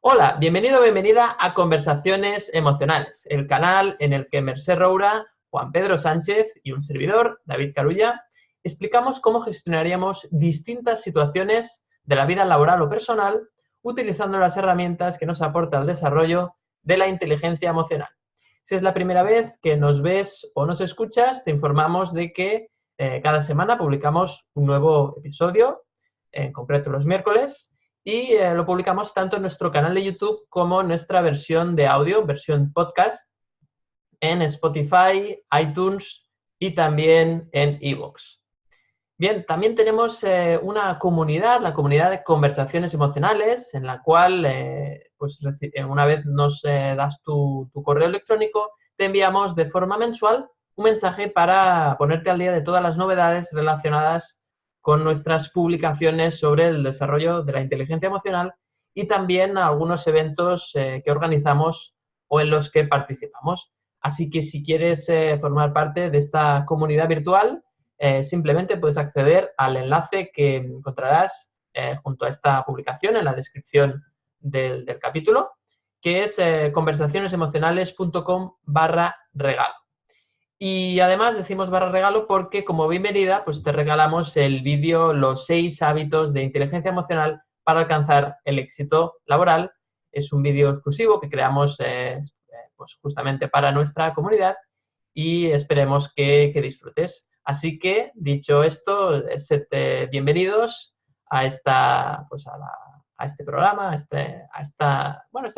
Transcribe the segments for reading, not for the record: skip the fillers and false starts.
Hola, bienvenido o bienvenida a Conversaciones Emocionales, el canal en el que Mercè Roura, Juan Pedro Sánchez y un servidor, David Carulla, explicamos cómo gestionaríamos distintas situaciones de la vida laboral o personal utilizando las herramientas que nos aporta el desarrollo de la inteligencia emocional. Si es la primera vez que nos ves o nos escuchas, te informamos de que cada semana publicamos un nuevo episodio, en concreto los miércoles, y lo publicamos tanto en nuestro canal de YouTube como en nuestra versión de audio, versión podcast, en Spotify, iTunes y también en iVoox. Bien, también tenemos una comunidad, la comunidad de conversaciones emocionales, en la cual, una vez nos das tu correo electrónico, te enviamos de forma mensual un mensaje para ponerte al día de todas las novedades relacionadas con nuestras publicaciones sobre el desarrollo de la inteligencia emocional y también algunos eventos que organizamos o en los que participamos. Así que si quieres formar parte de esta comunidad virtual, simplemente puedes acceder al enlace que encontrarás junto a esta publicación en la descripción del capítulo, que es conversacionesemocionales.com/regalo. Y además decimos /regalo porque como bienvenida pues te regalamos el vídeo Los 6 hábitos de inteligencia emocional para alcanzar el éxito laboral. Es un vídeo exclusivo que creamos pues justamente para nuestra comunidad y esperemos que disfrutes. Así que, dicho esto, sed bienvenidos a este programa, a este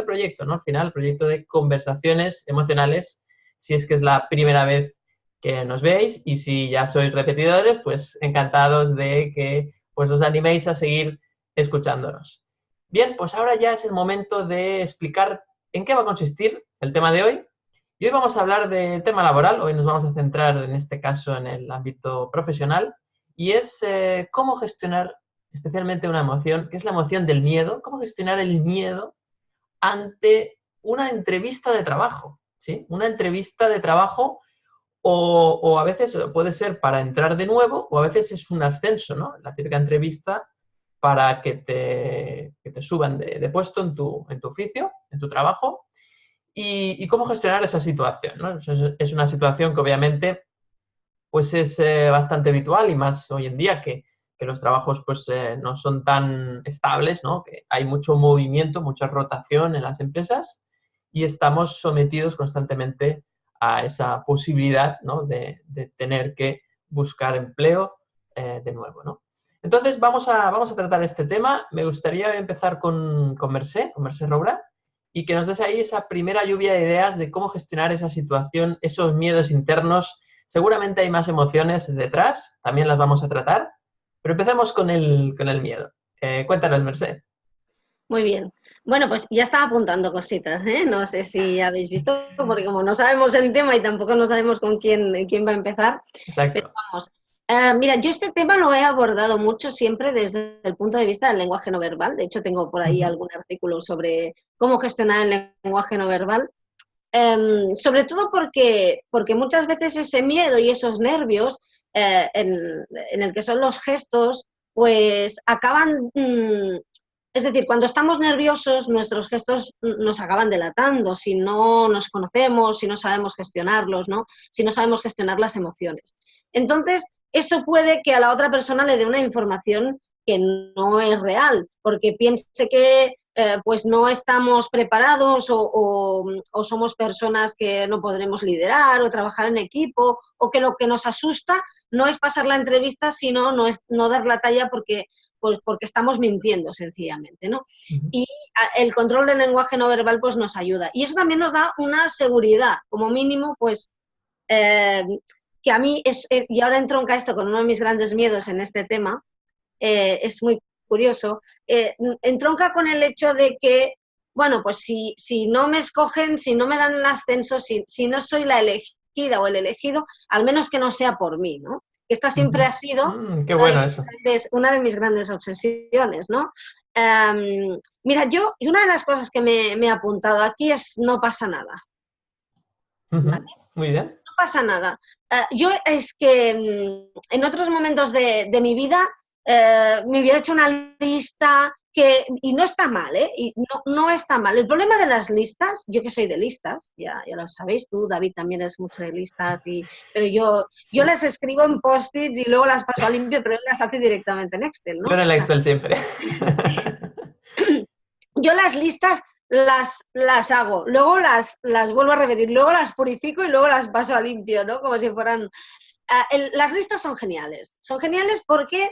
proyecto, ¿no? Al final, el proyecto de conversaciones emocionales, si es que es la primera vez que nos veis, y si ya sois repetidores, pues encantados de que pues os animéis a seguir escuchándonos. Bien, pues ahora ya es el momento de explicar en qué va a consistir el tema de hoy. Y hoy vamos a hablar del tema laboral, hoy nos vamos a centrar en este caso en el ámbito profesional, y es cómo gestionar especialmente una emoción, que es la emoción del miedo, cómo gestionar el miedo ante una entrevista de trabajo, ¿sí? Una entrevista de trabajo o a veces puede ser para entrar de nuevo o a veces es un ascenso, ¿no? La típica entrevista para que te suban de puesto en tu oficio, en tu trabajo, y cómo gestionar esa situación, ¿no? Es una situación que obviamente pues es bastante habitual y más hoy en día que los trabajos pues no son tan estables, ¿no? Que hay mucho movimiento, mucha rotación en las empresas y estamos sometidos constantemente a esa posibilidad, ¿no? de tener que buscar empleo de nuevo, ¿no? Entonces vamos a tratar este tema. Me gustaría empezar con Mercè Roura, y que nos des ahí esa primera lluvia de ideas de cómo gestionar esa situación, esos miedos internos. Seguramente hay más emociones detrás, también las vamos a tratar, pero empecemos con el miedo. Cuéntanos, Mercè. Muy bien. Bueno, pues ya estaba apuntando cositas, ¿eh? No sé si habéis visto, porque como no sabemos el tema y tampoco no sabemos con quién va a empezar, pero Exacto. vamos. Mira, yo este tema lo he abordado mucho siempre desde el punto de vista del lenguaje no verbal. De hecho, tengo por ahí algún artículo sobre cómo gestionar el lenguaje no verbal. Sobre todo porque muchas veces ese miedo y esos nervios en el que son los gestos, pues acaban es decir, cuando estamos nerviosos, nuestros gestos nos acaban delatando si no nos conocemos, si no sabemos gestionarlos, ¿no? Si no sabemos gestionar las emociones. Entonces, eso puede que a la otra persona le dé una información que no es real, porque piense que pues no estamos preparados o somos personas que no podremos liderar o trabajar en equipo, o que lo que nos asusta no es pasar la entrevista, sino no dar la talla porque estamos mintiendo sencillamente, ¿no? Y el control del lenguaje no verbal pues nos ayuda. Y eso también nos da una seguridad, como mínimo, pues que a mí y ahora entronca esto con uno de mis grandes miedos en este tema, es muy curioso, entronca con el hecho de que, bueno, pues si no me escogen, si no me dan el ascenso, si no soy la elegida o el elegido, al menos que no sea por mí, ¿no? Esta siempre ha sido Qué bueno eso. una de mis grandes obsesiones, ¿no? Mira, y una de las cosas que me he apuntado aquí es no pasa nada, ¿vale? Muy bien. No pasa nada. Yo es que en otros momentos de mi vida me hubiera hecho una lista y no está mal, ¿eh? Y no está mal. El problema de las listas, yo que soy de listas, ya lo sabéis, tú, David, también es mucho de listas, pero yo Sí. las escribo en post-its y luego las paso a limpio, pero él las hace directamente en Excel, ¿no? Yo en el Excel siempre. Sí. Yo las listas las hago, luego las vuelvo a repetir, luego las purifico y luego las paso a limpio, ¿no? Como si fueran... las listas son geniales porque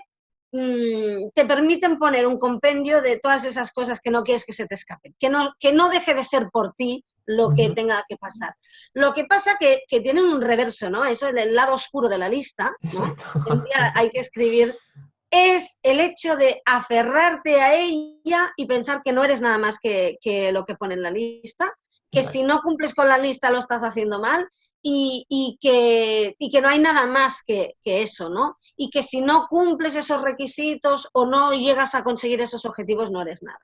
te permiten poner un compendio de todas esas cosas que no quieres que se te escapen, que no deje de ser por ti lo que tenga que pasar. Lo que pasa que tienen un reverso, ¿no? Eso es el lado oscuro de la lista, ¿no? Exacto. Un día hay que escribir, es el hecho de aferrarte a ella y pensar que no eres nada más que lo que pone en la lista, que Exacto. si no cumples con la lista lo estás haciendo mal y que no hay nada más que eso, ¿no? Y que si no cumples esos requisitos o no llegas a conseguir esos objetivos no eres nada.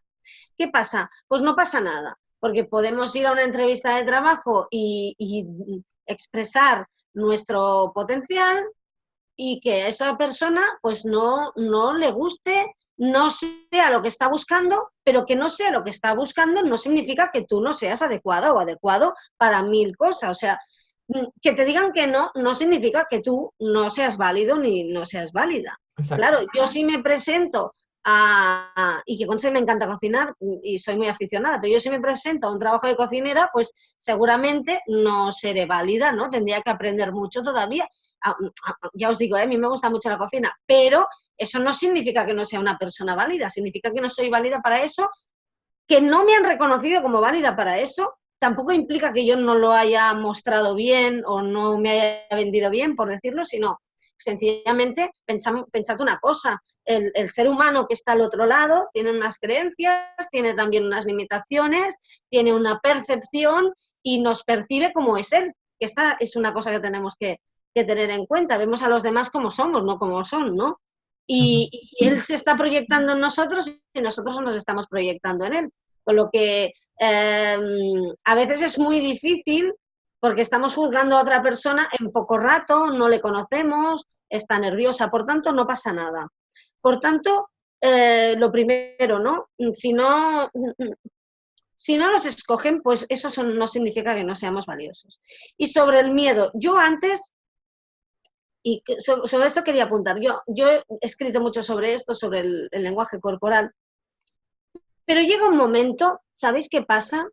¿Qué pasa? Pues no pasa nada, porque podemos ir a una entrevista de trabajo y expresar nuestro potencial y que a esa persona pues no le guste, no sea lo que está buscando, pero que no sea lo que está buscando no significa que tú no seas adecuada o adecuado para 1000 cosas. O sea, que te digan que no significa que tú no seas válido ni no seas válida. Exacto. Claro, yo sí me presento y que Conce me encanta cocinar y soy muy aficionada, pero yo si me presento a un trabajo de cocinera, pues seguramente no seré válida, ¿no? Tendría que aprender mucho todavía. Ya os digo, a mí me gusta mucho la cocina, pero eso no significa que no sea una persona válida, significa que no soy válida para eso, que no me han reconocido como válida para eso, tampoco implica que yo no lo haya mostrado bien o no me haya vendido bien, por decirlo, sino sencillamente pensad una cosa, el ser humano que está al otro lado tiene unas creencias, tiene también unas limitaciones, tiene una percepción y nos percibe como es él, que esta es una cosa que tenemos que tener en cuenta, vemos a los demás como somos, no como son, ¿no? Y él se está proyectando en nosotros y nosotros nos estamos proyectando en él. Con lo que a veces es muy difícil porque estamos juzgando a otra persona en poco rato, no le conocemos, está nerviosa, por tanto no pasa nada. Por tanto, lo primero, ¿no? Si no nos escogen, pues eso no significa que no seamos valiosos. Y sobre el miedo, yo antes... Y sobre esto quería apuntar. Yo he escrito mucho sobre esto, sobre el lenguaje corporal, pero llega un momento, ¿sabéis qué pasa?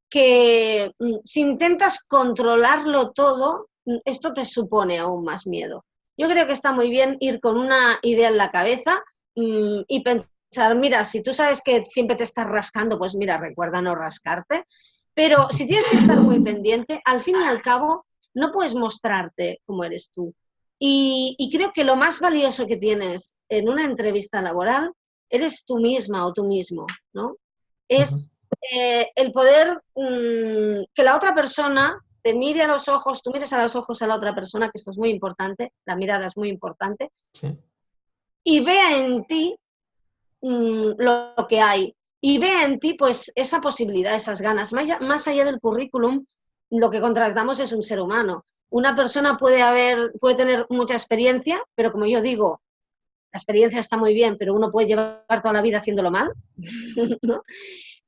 Que si intentas controlarlo todo, esto te supone aún más miedo. Yo creo que está muy bien ir con una idea en la cabeza y pensar, mira, si tú sabes que siempre te estás rascando, pues mira, recuerda no rascarte. Pero si tienes que estar muy pendiente, al fin y al cabo, no puedes mostrarte como eres tú. Y creo que lo más valioso que tienes en una entrevista laboral eres tú misma o tú mismo, ¿no? Es el poder que la otra persona te mire a los ojos, tú mires a los ojos a la otra persona, que esto es muy importante, la mirada es muy importante, Sí. y vea en ti lo que hay. Y vea en ti pues esa posibilidad, esas ganas. Más allá del currículum, lo que contratamos es un ser humano. Una persona puede tener mucha experiencia, pero como yo digo, la experiencia está muy bien, pero uno puede llevar toda la vida haciéndolo mal, ¿no?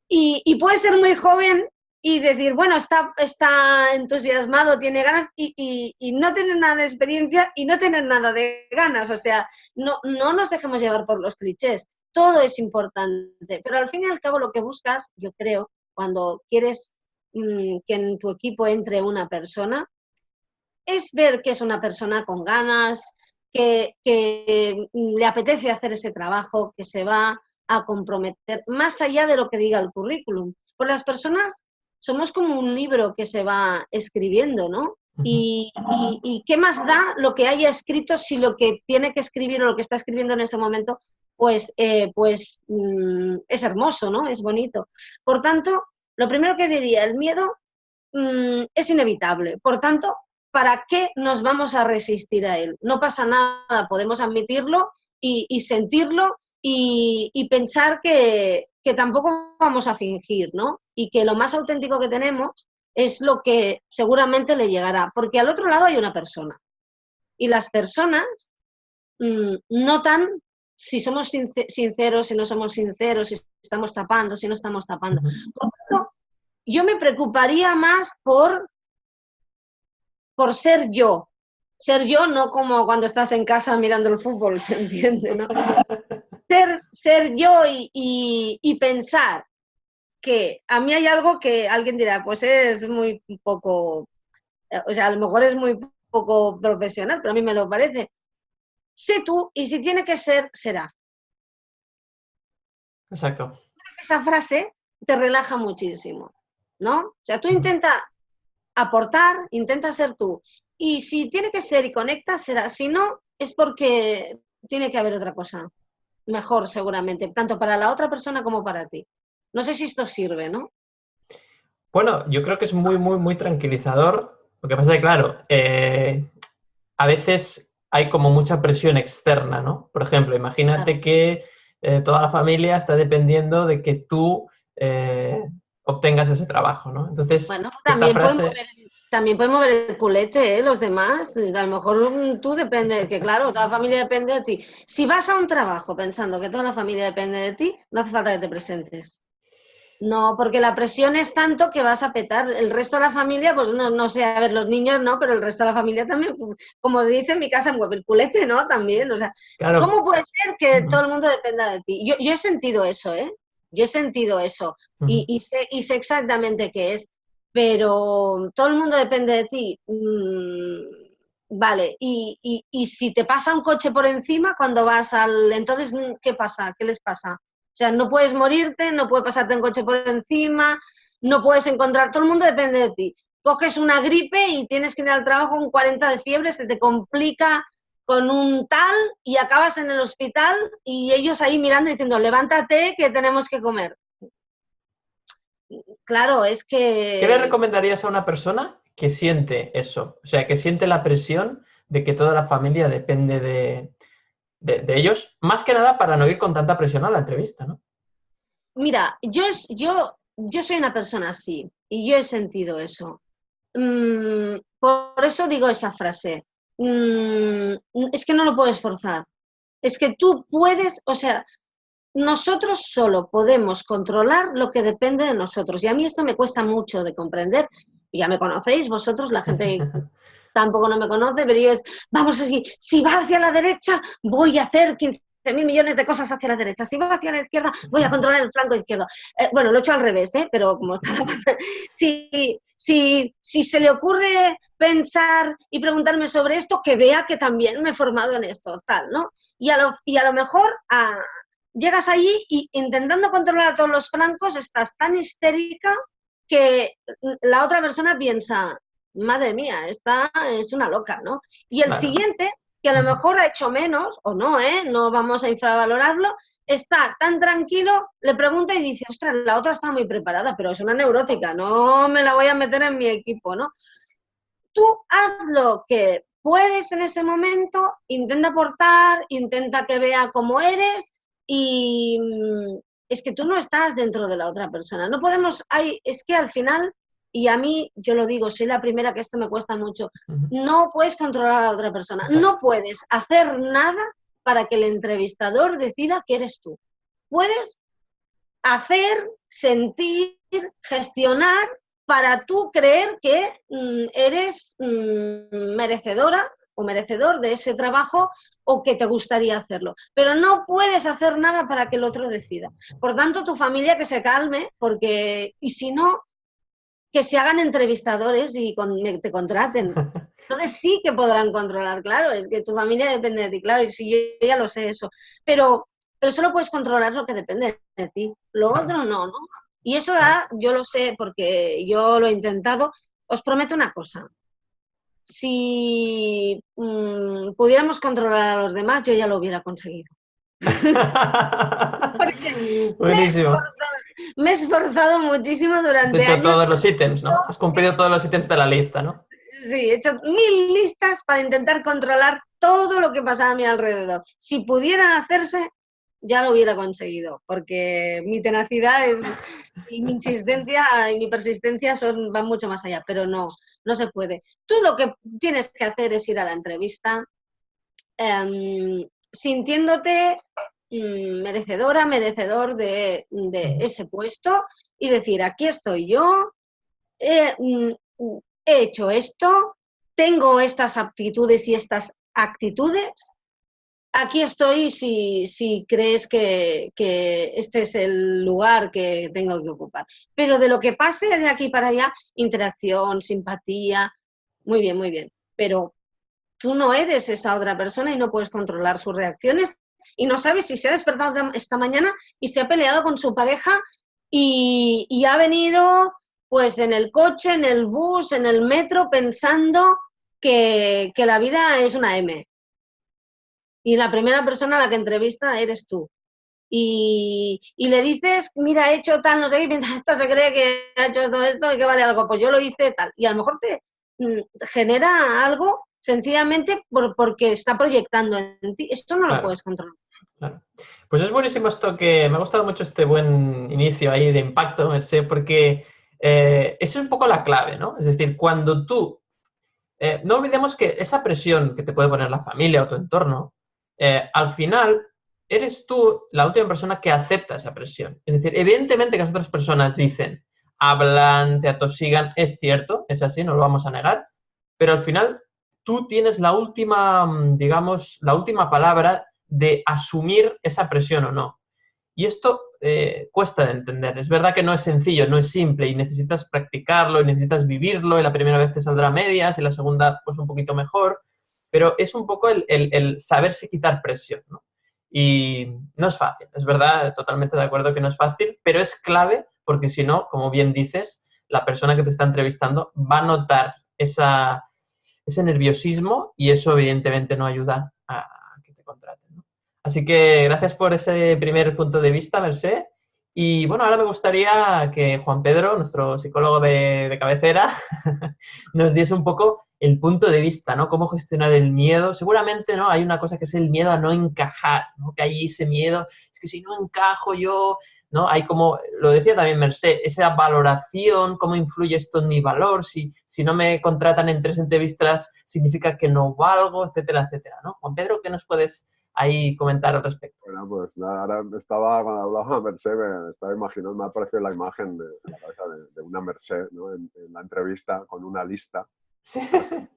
Y puede ser muy joven y decir, bueno, está entusiasmado, tiene ganas y no tener nada de experiencia y no tener nada de ganas. O sea, no nos dejemos llevar por los clichés. Todo es importante, pero al fin y al cabo lo que buscas, yo creo, cuando quieres que en tu equipo entre una persona, es ver que es una persona con ganas, que le apetece hacer ese trabajo, que se va a comprometer, más allá de lo que diga el currículum. Pues las personas somos como un libro que se va escribiendo, ¿no? Y qué más da lo que haya escrito si lo que tiene que escribir o lo que está escribiendo en ese momento, pues es hermoso, ¿no? Es bonito. Por tanto, lo primero que diría, el miedo es inevitable. Por tanto, ¿para qué nos vamos a resistir a él? No pasa nada, podemos admitirlo y sentirlo y pensar que tampoco vamos a fingir, ¿no? Y que lo más auténtico que tenemos es lo que seguramente le llegará, porque al otro lado hay una persona y las personas notan si somos sinceros, si no somos sinceros, si estamos tapando, si no estamos tapando. Por tanto, yo me preocuparía más por ser yo. Ser yo, no como cuando estás en casa mirando el fútbol, ¿se entiende? ¿No? Ser yo y pensar que a mí hay algo que alguien dirá, pues es muy poco, o sea, a lo mejor es muy poco profesional, pero a mí me lo parece. Sé tú y si tiene que ser, será. Exacto. Esa frase te relaja muchísimo, ¿no? O sea, tú intenta aportar, intenta ser tú. Y si tiene que ser y conecta, será. Si no, es porque tiene que haber otra cosa mejor, seguramente, tanto para la otra persona como para ti. No sé si esto sirve, ¿no? Bueno, yo creo que es muy, muy, muy tranquilizador. Lo que pasa es que, claro, a veces hay como mucha presión externa, ¿no? Por ejemplo, Claro. imagínate que toda la familia está dependiendo de que tú obtengas ese trabajo, ¿no? Entonces, Bueno, esta frase... también pueden mover el culete, ¿eh? Los demás. A lo mejor tú depende, que claro, toda la familia depende de ti. Si vas a un trabajo pensando que toda la familia depende de ti, no hace falta que te presentes. No, porque la presión es tanto que vas a petar. El resto de la familia, pues no sé, a ver, los niños no, pero el resto de la familia también, pues, como se dice en mi casa, mueve el culete, ¿no? También, o sea, Claro. ¿cómo puede ser que todo el mundo dependa de ti? Yo he sentido eso, ¿eh? Yo he sentido eso y sé exactamente qué es, pero todo el mundo depende de ti. Vale, y si te pasa un coche por encima cuando vas al... Entonces, ¿qué pasa? ¿Qué les pasa? O sea, no puedes morirte, no puede pasarte un coche por encima, no puedes encontrar, todo el mundo depende de ti. Coges una gripe y tienes que ir al trabajo con 40 de fiebre, se te complica con un tal y acabas en el hospital y ellos ahí mirando y diciendo, levántate que tenemos que comer. Claro, es ¿Qué le que... recomendarías a una persona que siente eso? O sea, que siente la presión de que toda la familia depende de ellos, más que nada para no ir con tanta presión a la entrevista, ¿no? Mira, yo soy una persona así y yo he sentido eso. Por eso digo esa frase. Es que no lo puedes forzar. Es que tú puedes, o sea, nosotros solo podemos controlar lo que depende de nosotros. Y a mí esto me cuesta mucho de comprender. Ya me conocéis, vosotros, la gente tampoco no me conoce, pero yo es, vamos así, si va hacia la derecha, voy a hacer 15.000 millones de cosas hacia la derecha. Si va hacia la izquierda, voy a controlar el flanco izquierdo. Bueno, lo he hecho al revés, pero como está la si se le ocurre pensar y preguntarme sobre esto, que vea que también me he formado en esto, tal, ¿no? Y a lo mejor llegas allí y intentando controlar a todos los flancos estás tan histérica que la otra persona piensa, madre mía, esta es una loca, ¿no? Y el Claro. siguiente, que a lo mejor ha hecho menos, o no, no vamos a infravalorarlo, está tan tranquilo, le pregunta y dice, ostras, la otra está muy preparada, pero es una neurótica, no me la voy a meter en mi equipo, ¿no? Tú haz lo que puedes en ese momento, intenta aportar, intenta que vea cómo eres y es que tú no estás dentro de la otra persona. No podemos, es que al final, y a mí, yo lo digo, soy la primera que esto me cuesta mucho, no puedes controlar a la otra persona, no Exacto. puedes hacer nada para que el entrevistador decida que eres tú. Puedes hacer, sentir, gestionar para tú creer que eres merecedora o merecedor de ese trabajo o que te gustaría hacerlo. Pero no puedes hacer nada para que el otro decida. Por tanto, tu familia que se calme, porque, y si no, que se hagan entrevistadores y te contraten. Entonces sí que podrán controlar, claro, es que tu familia depende de ti, claro, y si yo ya lo sé eso. Pero solo puedes controlar lo que depende de ti. Lo Claro, otro no, ¿no? Y eso claro. da, yo lo sé porque yo lo he intentado. Os prometo una cosa. Si pudiéramos controlar a los demás, yo ya lo hubiera conseguido. Porque Buenísimo. me he esforzado muchísimo Has durante hecho años. todos los ítems, ¿no? Has cumplido todos los ítems de la lista, ¿no? Sí, he hecho 1000 listas para intentar controlar todo lo que pasaba a mi alrededor. Si pudiera hacerse, ya lo hubiera conseguido, porque mi tenacidad y mi insistencia y mi persistencia van mucho más allá, pero no se puede. Tú lo que tienes que hacer es ir a la entrevista sintiéndote merecedora, merecedor de ese puesto y decir, aquí estoy yo, he hecho esto, tengo estas aptitudes y estas actitudes, aquí estoy si crees que este es el lugar que tengo que ocupar. Pero de lo que pase de aquí para allá, interacción, simpatía, muy bien, muy bien. Pero tú no eres esa otra persona y no puedes controlar sus reacciones y no sabes si se ha despertado esta mañana y se ha peleado con su pareja y ha venido pues en el coche, en el bus, en el metro pensando que la vida es una M. Y la primera persona a la que entrevista eres tú. Y le dices, mira, he hecho tal, no sé qué, y piensas, esta se cree que ha hecho todo esto y que vale algo, pues yo lo hice tal. Y a lo mejor te genera algo sencillamente porque está proyectando en ti. Esto no lo Claro, puedes controlar. claro. Pues es buenísimo esto que me ha gustado mucho este buen inicio ahí de impacto, Mercé, porque eso es un poco la clave, ¿no? Es decir, cuando tú no olvidemos que esa presión que te puede poner la familia o tu entorno, al final eres tú la última persona que acepta esa presión. Es decir, evidentemente que las otras personas dicen, hablan, te atosigan, es cierto, es así, no lo vamos a negar, pero al final tú tienes la última, digamos, la última palabra de asumir esa presión o no. Y esto cuesta de entender. Es verdad que no es sencillo, no es simple y necesitas practicarlo y necesitas vivirlo y la primera vez te saldrá a medias y la segunda pues un poquito mejor, pero es un poco el saberse quitar presión, ¿no? Y no es fácil, es verdad, totalmente de acuerdo que no es fácil, pero es clave porque si no, como bien dices, la persona que te está entrevistando va a notar ese nerviosismo y eso evidentemente no ayuda a que te contraten, ¿no? Así que gracias por ese primer punto de vista, Mercé. Y bueno, ahora me gustaría que Juan Pedro, nuestro psicólogo de cabecera, nos diese un poco el punto de vista, ¿no? Cómo gestionar el miedo. Seguramente, ¿no? Hay una cosa que es el miedo a no encajar, ¿no? Que hay ese miedo, es que si no encajo yo, ¿no? Hay como, lo decía también Mercé, esa valoración, cómo influye esto en mi valor, si no me contratan en 3 entrevistas significa que no valgo, etcétera, etcétera, ¿no? Juan Pedro, ¿qué nos puedes ahí comentar al respecto? Bueno, pues nada, ahora estaba, cuando hablaba Mercé, me estaba imaginando, me ha aparecido la imagen en la cabeza de una Mercé, ¿no? En la entrevista con una lista, Sí.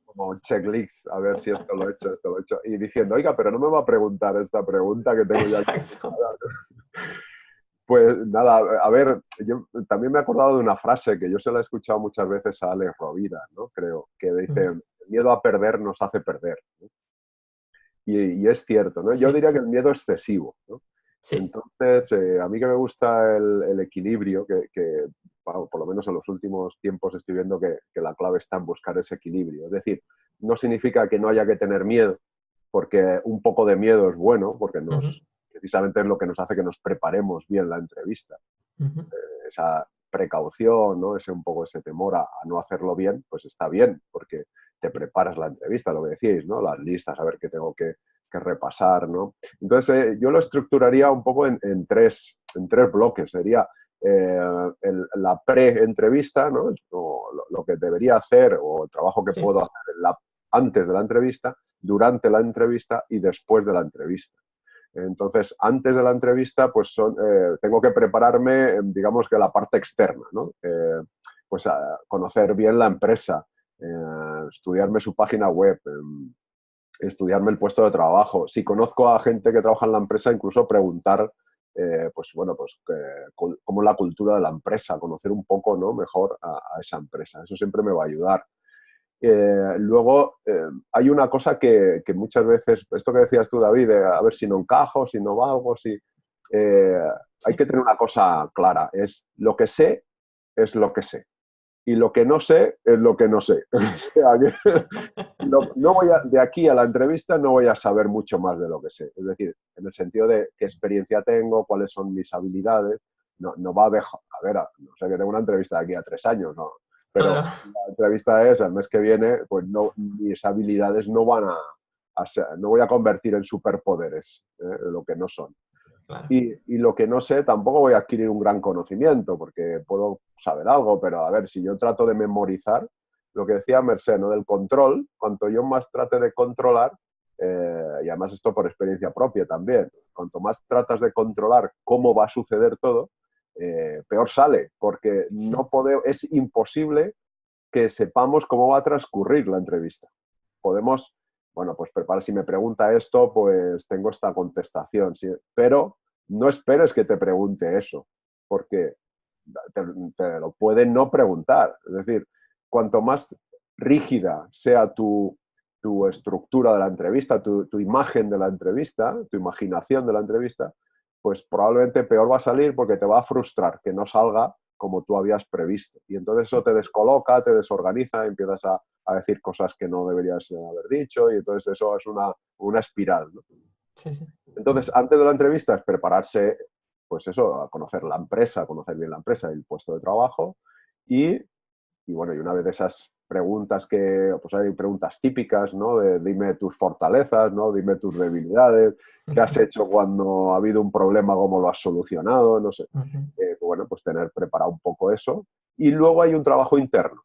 como un checklist, a ver si esto lo he hecho, esto lo he hecho, y diciendo, oiga, pero no me va a preguntar esta pregunta que tengo ya aquí. Exacto. Pues nada, a ver, yo también me he acordado de una frase que yo se la he escuchado muchas veces a Alex Rovira, ¿no? Creo, que dice, el miedo a perder nos hace perder, ¿no? Y es cierto, ¿no? Yo Sí, diría que el miedo excesivo, ¿no? sí. Entonces, a mí que me gusta el equilibrio, bueno, por lo menos en los últimos tiempos estoy viendo que la clave está en buscar ese equilibrio. Es decir, no significa que no haya que tener miedo, porque un poco de miedo es bueno, porque precisamente es lo que nos hace que nos preparemos bien la entrevista. Esa precaución, ¿no? Un poco ese temor a no hacerlo bien, pues está bien, porque te preparas la entrevista, lo que decíais, ¿no? Las listas, a ver qué tengo que repasar, ¿no? Entonces, yo lo estructuraría un poco en tres bloques. Sería la pre-entrevista, ¿no? O lo que debería hacer o el trabajo que Sí. puedo hacer antes de la entrevista, durante la entrevista y después de la entrevista. Entonces, antes de la entrevista, pues tengo que prepararme, digamos que la parte externa, ¿no? Pues conocer bien la empresa, estudiarme su página web, estudiarme el puesto de trabajo. Si conozco a gente que trabaja en la empresa, incluso preguntar, pues bueno, pues cómo es la cultura de la empresa, conocer un poco, ¿no? Mejor a esa empresa. Eso siempre me va a ayudar. Luego, hay una cosa que muchas veces, esto que decías tú, David, a ver si no encajo, si no valgo, hay que tener una cosa clara, es lo que sé, es lo que sé. Y lo que no sé, es lo que no sé. O sea, de aquí a la entrevista no voy a saber mucho más de lo que sé. Es decir, en el sentido de qué experiencia tengo, cuáles son mis habilidades. No va a haber, no sé, que tengo una entrevista de aquí a 3 años, ¿no? Pero Claro. la entrevista es el mes que viene, pues no, mis habilidades no van a ser, no voy a convertir en superpoderes, lo que no son. Claro. Y lo que no sé, tampoco voy a adquirir un gran conocimiento, porque puedo saber algo, pero a ver, si yo trato de memorizar, lo que decía Mercé, ¿no? Del control, cuanto yo más trate de controlar, y además esto por experiencia propia también, cuanto más tratas de controlar cómo va a suceder todo, peor sale, porque es imposible que sepamos cómo va a transcurrir la entrevista. Podemos, bueno, pues preparar, si me pregunta esto, pues tengo esta contestación, ¿sí? Pero no esperes que te pregunte eso, porque te lo pueden no preguntar. Es decir, cuanto más rígida sea tu estructura de la entrevista, tu imagen de la entrevista, tu imaginación de la entrevista, pues probablemente peor va a salir porque te va a frustrar que no salga como tú habías previsto. Y entonces eso te descoloca, te desorganiza, empiezas a decir cosas que no deberías haber dicho y entonces eso es una espiral, ¿no? Sí, sí. Entonces, antes de la entrevista es prepararse, pues eso, a conocer la empresa, a conocer bien la empresa y el puesto de trabajo y bueno, y una vez de esas preguntas pues hay preguntas típicas, ¿no? De dime tus fortalezas, ¿no? Dime tus debilidades, qué has hecho cuando ha habido un problema, cómo lo has solucionado, no sé. Bueno, pues tener preparado un poco eso. Y luego hay un trabajo interno,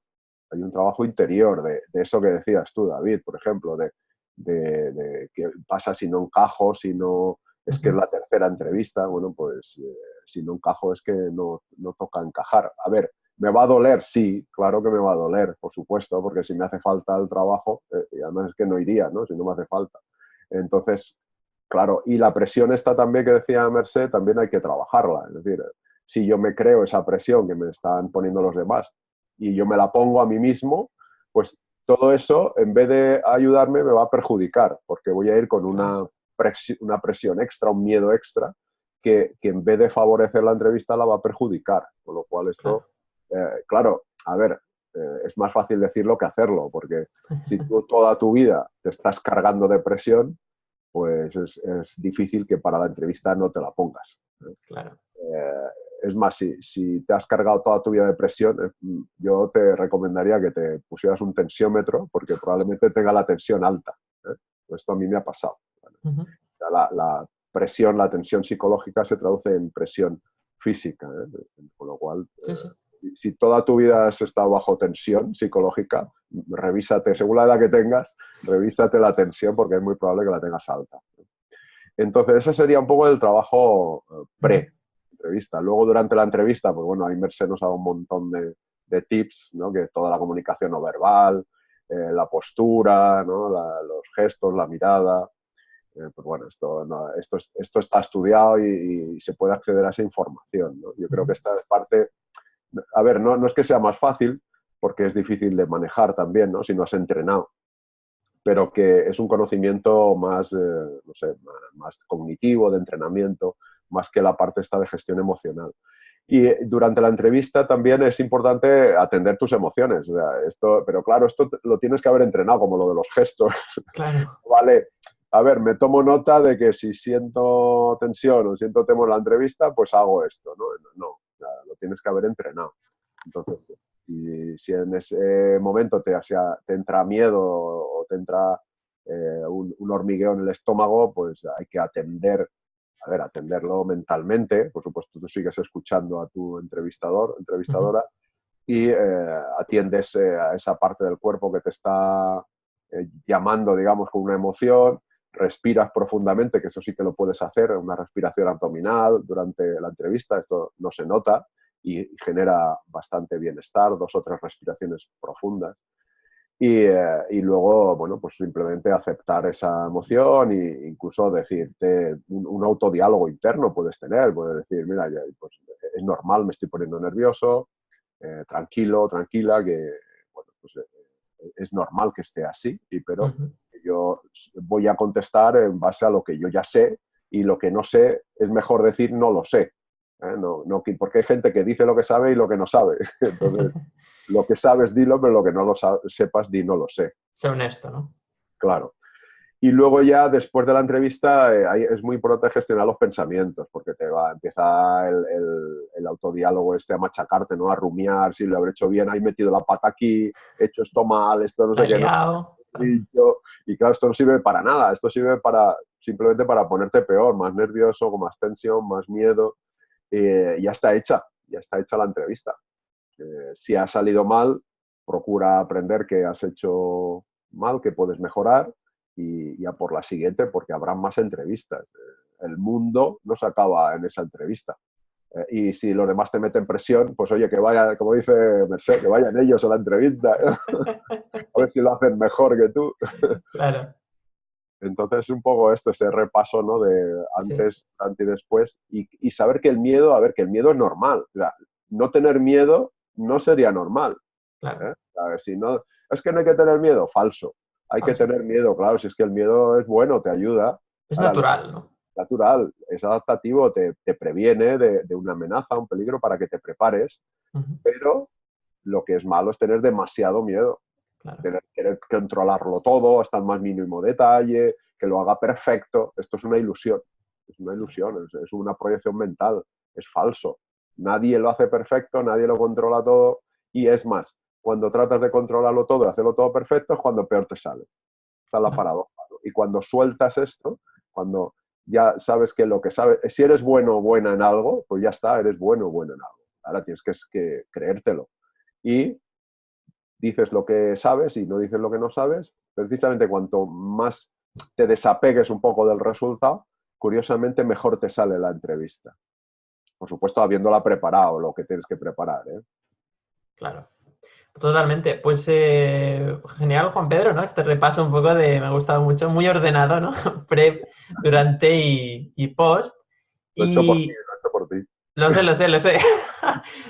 hay un trabajo interior de eso que decías tú, David, por ejemplo, de qué pasa si no encajo, si no... Es que es la tercera entrevista, bueno, pues si no encajo es que no toca encajar. A ver, ¿me va a doler? Sí, claro que me va a doler, por supuesto, porque si me hace falta el trabajo, y además es que no iría, ¿no? Si no me hace falta. Entonces, claro, y la presión esta también que decía Merced, también hay que trabajarla. Es decir, si yo me creo esa presión que me están poniendo los demás y yo me la pongo a mí mismo, pues todo eso, en vez de ayudarme, me va a perjudicar, porque voy a ir con una presión extra, un miedo extra, que en vez de favorecer la entrevista la va a perjudicar. Con lo cual esto, claro, a ver, es más fácil decirlo que hacerlo, porque si tú toda tu vida te estás cargando de presión, pues es difícil que para la entrevista no te la pongas. Claro. Es más, si te has cargado toda tu vida de presión, yo te recomendaría que te pusieras un tensiómetro porque probablemente tenga la tensión alta. Pues esto a mí me ha pasado. La presión, la tensión psicológica se traduce en presión física. Con lo cual, si toda tu vida has estado bajo tensión psicológica, revísate, según la edad que tengas, revísate la tensión porque es muy probable que la tengas alta. Entonces, ese sería un poco el trabajo pre-entrevista. Luego, durante la entrevista, pues bueno, ahí Merced nos ha dado un montón de tips, ¿no? Que toda la comunicación no verbal, la postura, ¿no? Los gestos, la mirada. Pues bueno, esto está estudiado y se puede acceder a esa información, ¿no? Yo creo que esta parte, a ver, no es que sea más fácil, porque es difícil de manejar también, ¿no? Si no has entrenado, pero que es un conocimiento más, no sé, más cognitivo, de entrenamiento, más que la parte esta de gestión emocional. Y durante la entrevista también es importante atender tus emociones. O sea, pero claro, esto lo tienes que haber entrenado, como lo de los gestos. Claro. Vale, a ver, me tomo nota de que si siento tensión o siento temor en la entrevista, pues hago esto, ¿no? No, lo tienes que haber entrenado. Entonces, si en ese momento te entra miedo o te entra un hormigueo en el estómago, pues hay que atenderlo mentalmente. Por supuesto, tú sigues escuchando a tu entrevistadora, y atiendes a esa parte del cuerpo que te está llamando, digamos, con una emoción. Respiras profundamente, que eso sí que lo puedes hacer, una respiración abdominal durante la entrevista, esto no se nota y genera bastante bienestar, 2 o 3 respiraciones profundas. Y luego, bueno, pues simplemente aceptar esa emoción e incluso decirte un autodiálogo interno puedes decir, mira, pues, es normal, me estoy poniendo nervioso, tranquilo, tranquila, que bueno, pues, es normal que esté así, pero yo voy a contestar en base a lo que yo ya sé y lo que no sé es mejor decir no lo sé. Porque hay gente que dice lo que sabe y lo que no sabe. Entonces, lo que sabes, dilo, pero lo que no lo sepas, di no lo sé. Sé honesto, ¿no? Claro. Y luego ya, después de la entrevista, es muy importante gestionar los pensamientos, porque empieza el autodiálogo a machacarte, ¿no? A rumiar, si lo habré hecho bien, he metido la pata aquí, he hecho esto mal, esto no sé qué. Y claro, esto no sirve para nada, esto sirve simplemente para ponerte peor, más nervioso, con más tensión, más miedo. Ya está hecha la entrevista. Si ha salido mal, procura aprender qué has hecho mal, qué puedes mejorar y a por la siguiente, porque habrá más entrevistas. El mundo no se acaba en esa entrevista. Y si los demás te meten presión, pues oye, que vaya, como dice Mercè, que vayan ellos a la entrevista, a ver si lo hacen mejor que tú. Claro. Entonces, un poco esto, ese repaso, ¿no? De antes, Sí. durante y después, y saber que el miedo, a ver, que el miedo es normal. O sea, no tener miedo no sería normal. Claro. A ver, si no, es que no hay que tener miedo, falso. Hay que Falso. tener miedo, claro, si es que el miedo es bueno, te ayuda. Es Ahora, natural, ¿no? natural, es adaptativo, te previene de una amenaza, un peligro para que te prepares, Ujú. pero lo que es malo es tener demasiado miedo, Claro. querer controlarlo todo hasta el más mínimo detalle, que lo haga perfecto. Esto es una ilusión, es una proyección mental, es falso. Nadie lo hace perfecto, nadie lo controla todo y es más, cuando tratas de controlarlo todo y hacerlo todo perfecto es cuando peor te sale. Esta es la Claro. paradoja, ¿no? Y cuando sueltas esto, cuando ya sabes que lo que sabes, si eres bueno o buena en algo, pues ya está, eres bueno o buena en algo. Ahora tienes que creértelo. Y dices lo que sabes y no dices lo que no sabes. Precisamente cuanto más te desapegues un poco del resultado, curiosamente mejor te sale la entrevista. Por supuesto, habiéndola preparado, lo que tienes que preparar, ¿eh? Claro. Totalmente. Pues genial, Juan Pedro, ¿no? Este repaso un poco me ha gustado mucho, muy ordenado, ¿no? Pre, durante y post. Lo he hecho por ti, Y lo he hecho por ti. lo sé, lo sé, lo sé.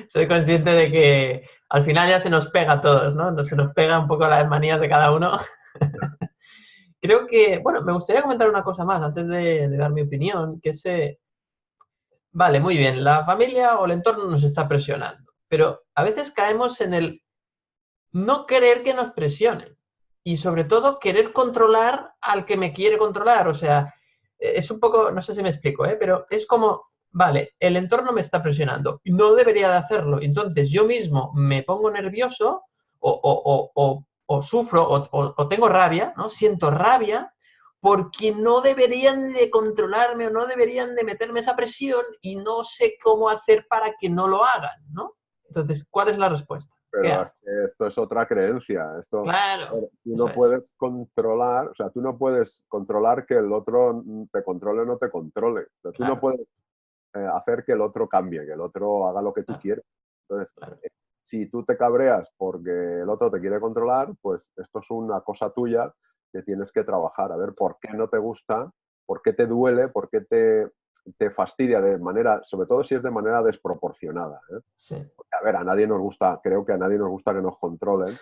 Soy consciente de que al final ya se nos pega a todos, ¿no? Se nos pega un poco las manías de cada uno. Creo que, bueno, me gustaría comentar una cosa más antes de dar mi opinión, que es, vale, muy bien, la familia o el entorno nos está presionando, pero a veces caemos en el no querer que nos presionen y sobre todo querer controlar al que me quiere controlar. O sea, es un poco, no sé si me explico, pero es como, vale, el entorno me está presionando, no debería de hacerlo. Entonces yo mismo me pongo nervioso o sufro o tengo rabia, ¿no? Siento rabia porque no deberían de controlarme o no deberían de meterme esa presión y no sé cómo hacer para que no lo hagan, ¿no? Entonces, ¿cuál es la respuesta? ¿Qué Pero hago? es que esto es otra creencia. Esto, Claro, tú eso no es. puedes controlar, o sea, tú no puedes controlar que el otro te controle o no te controle. O sea, tú no Claro, puedes hacer que el otro cambie, que el otro haga lo que tú claro, quieres. Entonces, claro, si tú te cabreas porque el otro te quiere controlar, pues esto es una cosa tuya que tienes que trabajar. A ver por qué no te gusta, por qué te duele, por qué te fastidia de manera, sobre todo si es de manera desproporcionada, ¿eh? sí, Porque, a ver, a nadie nos gusta, creo que a nadie nos gusta que nos controlen.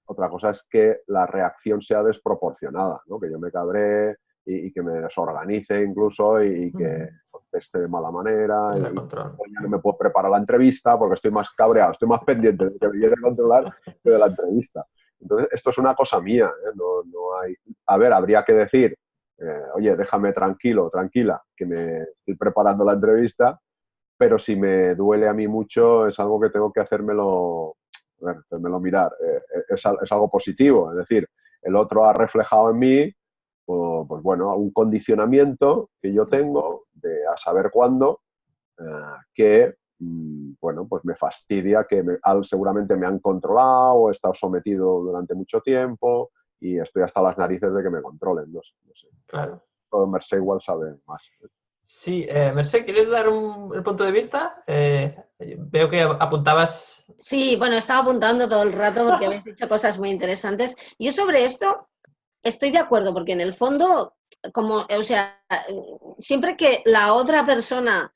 Otra cosa es que la reacción sea desproporcionada, ¿no? Que yo me cabré y que me desorganice incluso y que conteste de mala manera pierda y control. ya no me puedo preparar la entrevista porque estoy más cabreado, estoy más pendiente de que me quiere controlar que de la entrevista. Entonces, esto es una cosa mía, ¿eh? No hay... A ver, habría que decir, oye, déjame tranquilo, tranquila, que me estoy preparando la entrevista, pero si me duele a mí mucho es algo que tengo que hacérmelo mirar. Es algo positivo, es decir, el otro ha reflejado en mí, pues bueno, un condicionamiento que yo tengo de a saber cuándo, que, bueno, pues me fastidia que seguramente me han controlado o he estado sometido durante mucho tiempo y estoy hasta las narices de que me controlen, no sé, no sé. Claro. Todo Mercè igual sabe más. Sí, Mercè, ¿quieres dar el punto de vista? Veo que apuntabas. Sí, bueno, estaba apuntando todo el rato porque habéis dicho cosas muy interesantes. Yo sobre esto estoy de acuerdo, porque en el fondo, como, o sea, siempre que la otra persona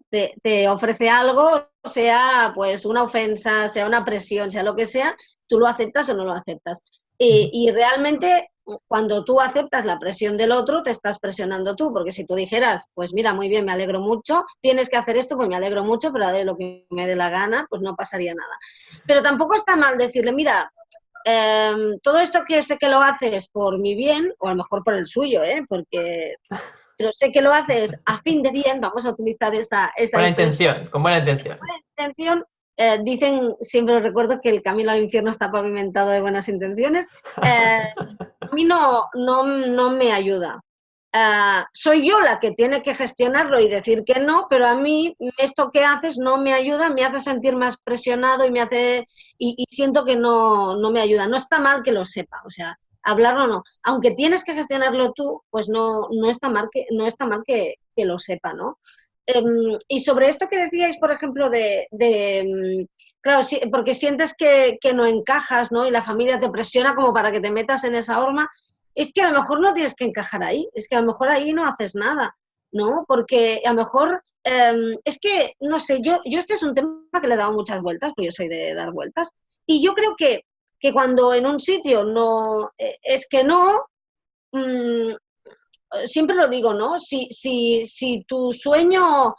te ofrece algo, sea pues una ofensa, sea una presión, sea lo que sea, tú lo aceptas o no lo aceptas. Y realmente cuando tú aceptas la presión del otro, te estás presionando tú, porque si tú dijeras, pues mira, muy bien, me alegro mucho, tienes que hacer esto, pues me alegro mucho, pero haré lo que me dé la gana, pues no pasaría nada. Pero tampoco está mal decirle, mira, todo esto que sé que lo haces por mi bien, o a lo mejor por el suyo, porque pero sé que lo haces a fin de bien, vamos a utilizar esa Buena expresión, intención, con buena intención. buena intención. Dicen, siempre recuerdo que el camino al infierno está pavimentado de buenas intenciones. A mí no me ayuda. Soy yo la que tiene que gestionarlo y decir que no, pero a mí esto que haces no me ayuda, me hace sentir más presionado y siento que no me ayuda. No está mal que lo sepa, o sea, hablarlo o no. Aunque tienes que gestionarlo tú, pues no está mal que lo sepa, ¿no? Y sobre esto que decíais, por ejemplo, claro, porque sientes que no encajas, ¿no? Y la familia te presiona como para que te metas en esa horma, es que a lo mejor no tienes que encajar ahí, es que a lo mejor ahí no haces nada, ¿no? Porque a lo mejor, es que, no sé, yo este es un tema que le he dado muchas vueltas, porque yo soy de dar vueltas, y yo creo que cuando en un sitio no, es que no, siempre lo digo, ¿no? Si tu sueño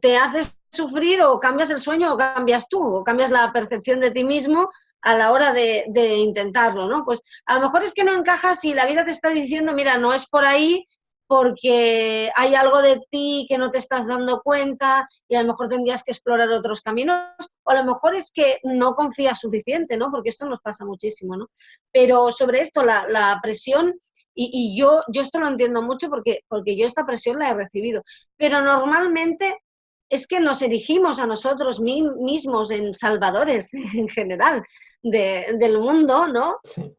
te hace sufrir, o cambias el sueño o cambias tú, o cambias la percepción de ti mismo a la hora de intentarlo, ¿no? Pues a lo mejor es que no encajas y la vida te está diciendo, mira, no es por ahí porque hay algo de ti que no te estás dando cuenta y a lo mejor tendrías que explorar otros caminos, o a lo mejor es que no confías suficiente, ¿no? Porque esto nos pasa muchísimo, ¿no? Pero sobre esto, la presión, y yo esto lo entiendo mucho porque yo esta presión la he recibido, pero normalmente es que nos erigimos a nosotros mismos en salvadores en general del mundo, ¿no? Sí.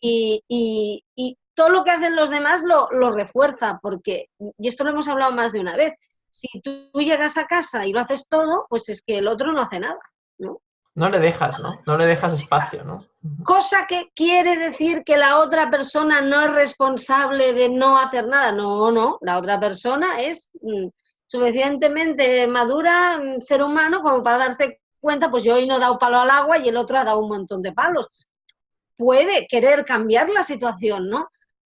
Y todo lo que hacen los demás lo refuerza, porque, y esto lo hemos hablado más de una vez, si tú llegas a casa y lo haces todo, pues es que el otro no hace nada, ¿no? No le dejas, ¿no? No le dejas espacio, ¿no? Cosa que quiere decir que la otra persona no es responsable de no hacer nada. No, la otra persona es suficientemente madura, ser humano, como para darse cuenta, pues yo hoy no he dado palo al agua y el otro ha dado un montón de palos. Puede querer cambiar la situación, ¿no?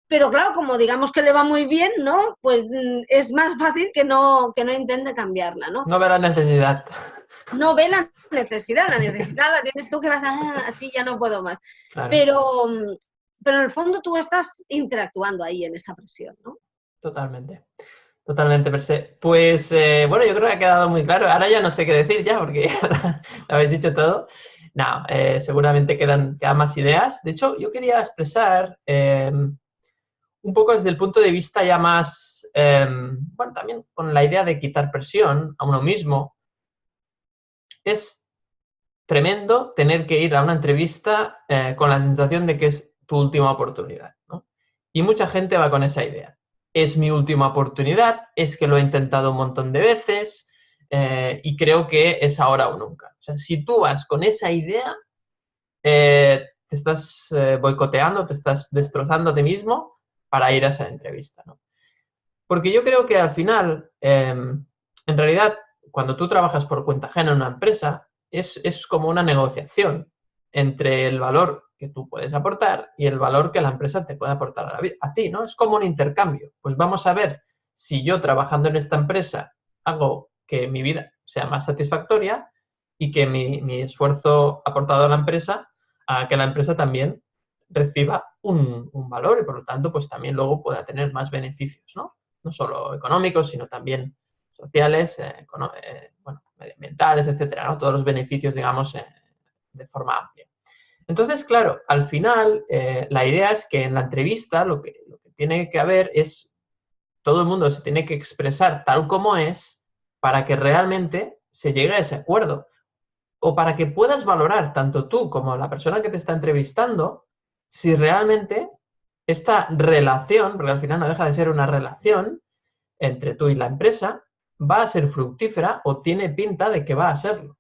Pero claro, como digamos que le va muy bien, ¿no? Pues es más fácil que no intente cambiarla, ¿no? No ve la necesidad. No ve la necesidad la tienes tú, que vas a, así ya no puedo más. Claro. Pero en el fondo tú estás interactuando ahí en esa presión, ¿no? Totalmente. Totalmente, Mercé. Pues, bueno, yo creo que ha quedado muy claro. Ahora ya no sé qué decir ya, porque lo habéis dicho todo. No, seguramente quedan más ideas. De hecho, yo quería expresar un poco desde el punto de vista ya más, bueno, también con la idea de quitar presión a uno mismo. Es tremendo tener que ir a una entrevista con la sensación de que es tu última oportunidad, ¿no? Y mucha gente va con esa idea. Es mi última oportunidad, es que lo he intentado un montón de veces y creo que es ahora o nunca. O sea, si tú vas con esa idea, te estás boicoteando, te estás destrozando a ti mismo para ir a esa entrevista, ¿no? Porque yo creo que al final, en realidad, cuando tú trabajas por cuenta ajena en una empresa, es como una negociación entre el valor que tú puedes aportar y el valor que la empresa te puede aportar a ti, ¿no? Es como un intercambio. Pues vamos a ver si yo trabajando en esta empresa hago que mi vida sea más satisfactoria y que mi esfuerzo aportado a la empresa haga que la empresa también reciba un valor y por lo tanto pues también luego pueda tener más beneficios, ¿no? No solo económicos, sino también sociales, bueno, medioambientales, etcétera, ¿no? Todos los beneficios, digamos, de forma amplia. Entonces, claro, al final, la idea es que en la entrevista lo que tiene que haber es, todo el mundo se tiene que expresar tal como es para que realmente se llegue a ese acuerdo. O para que puedas valorar, tanto tú como la persona que te está entrevistando, si realmente esta relación, porque al final no deja de ser una relación entre tú y la empresa, va a ser fructífera o tiene pinta de que va a serlo.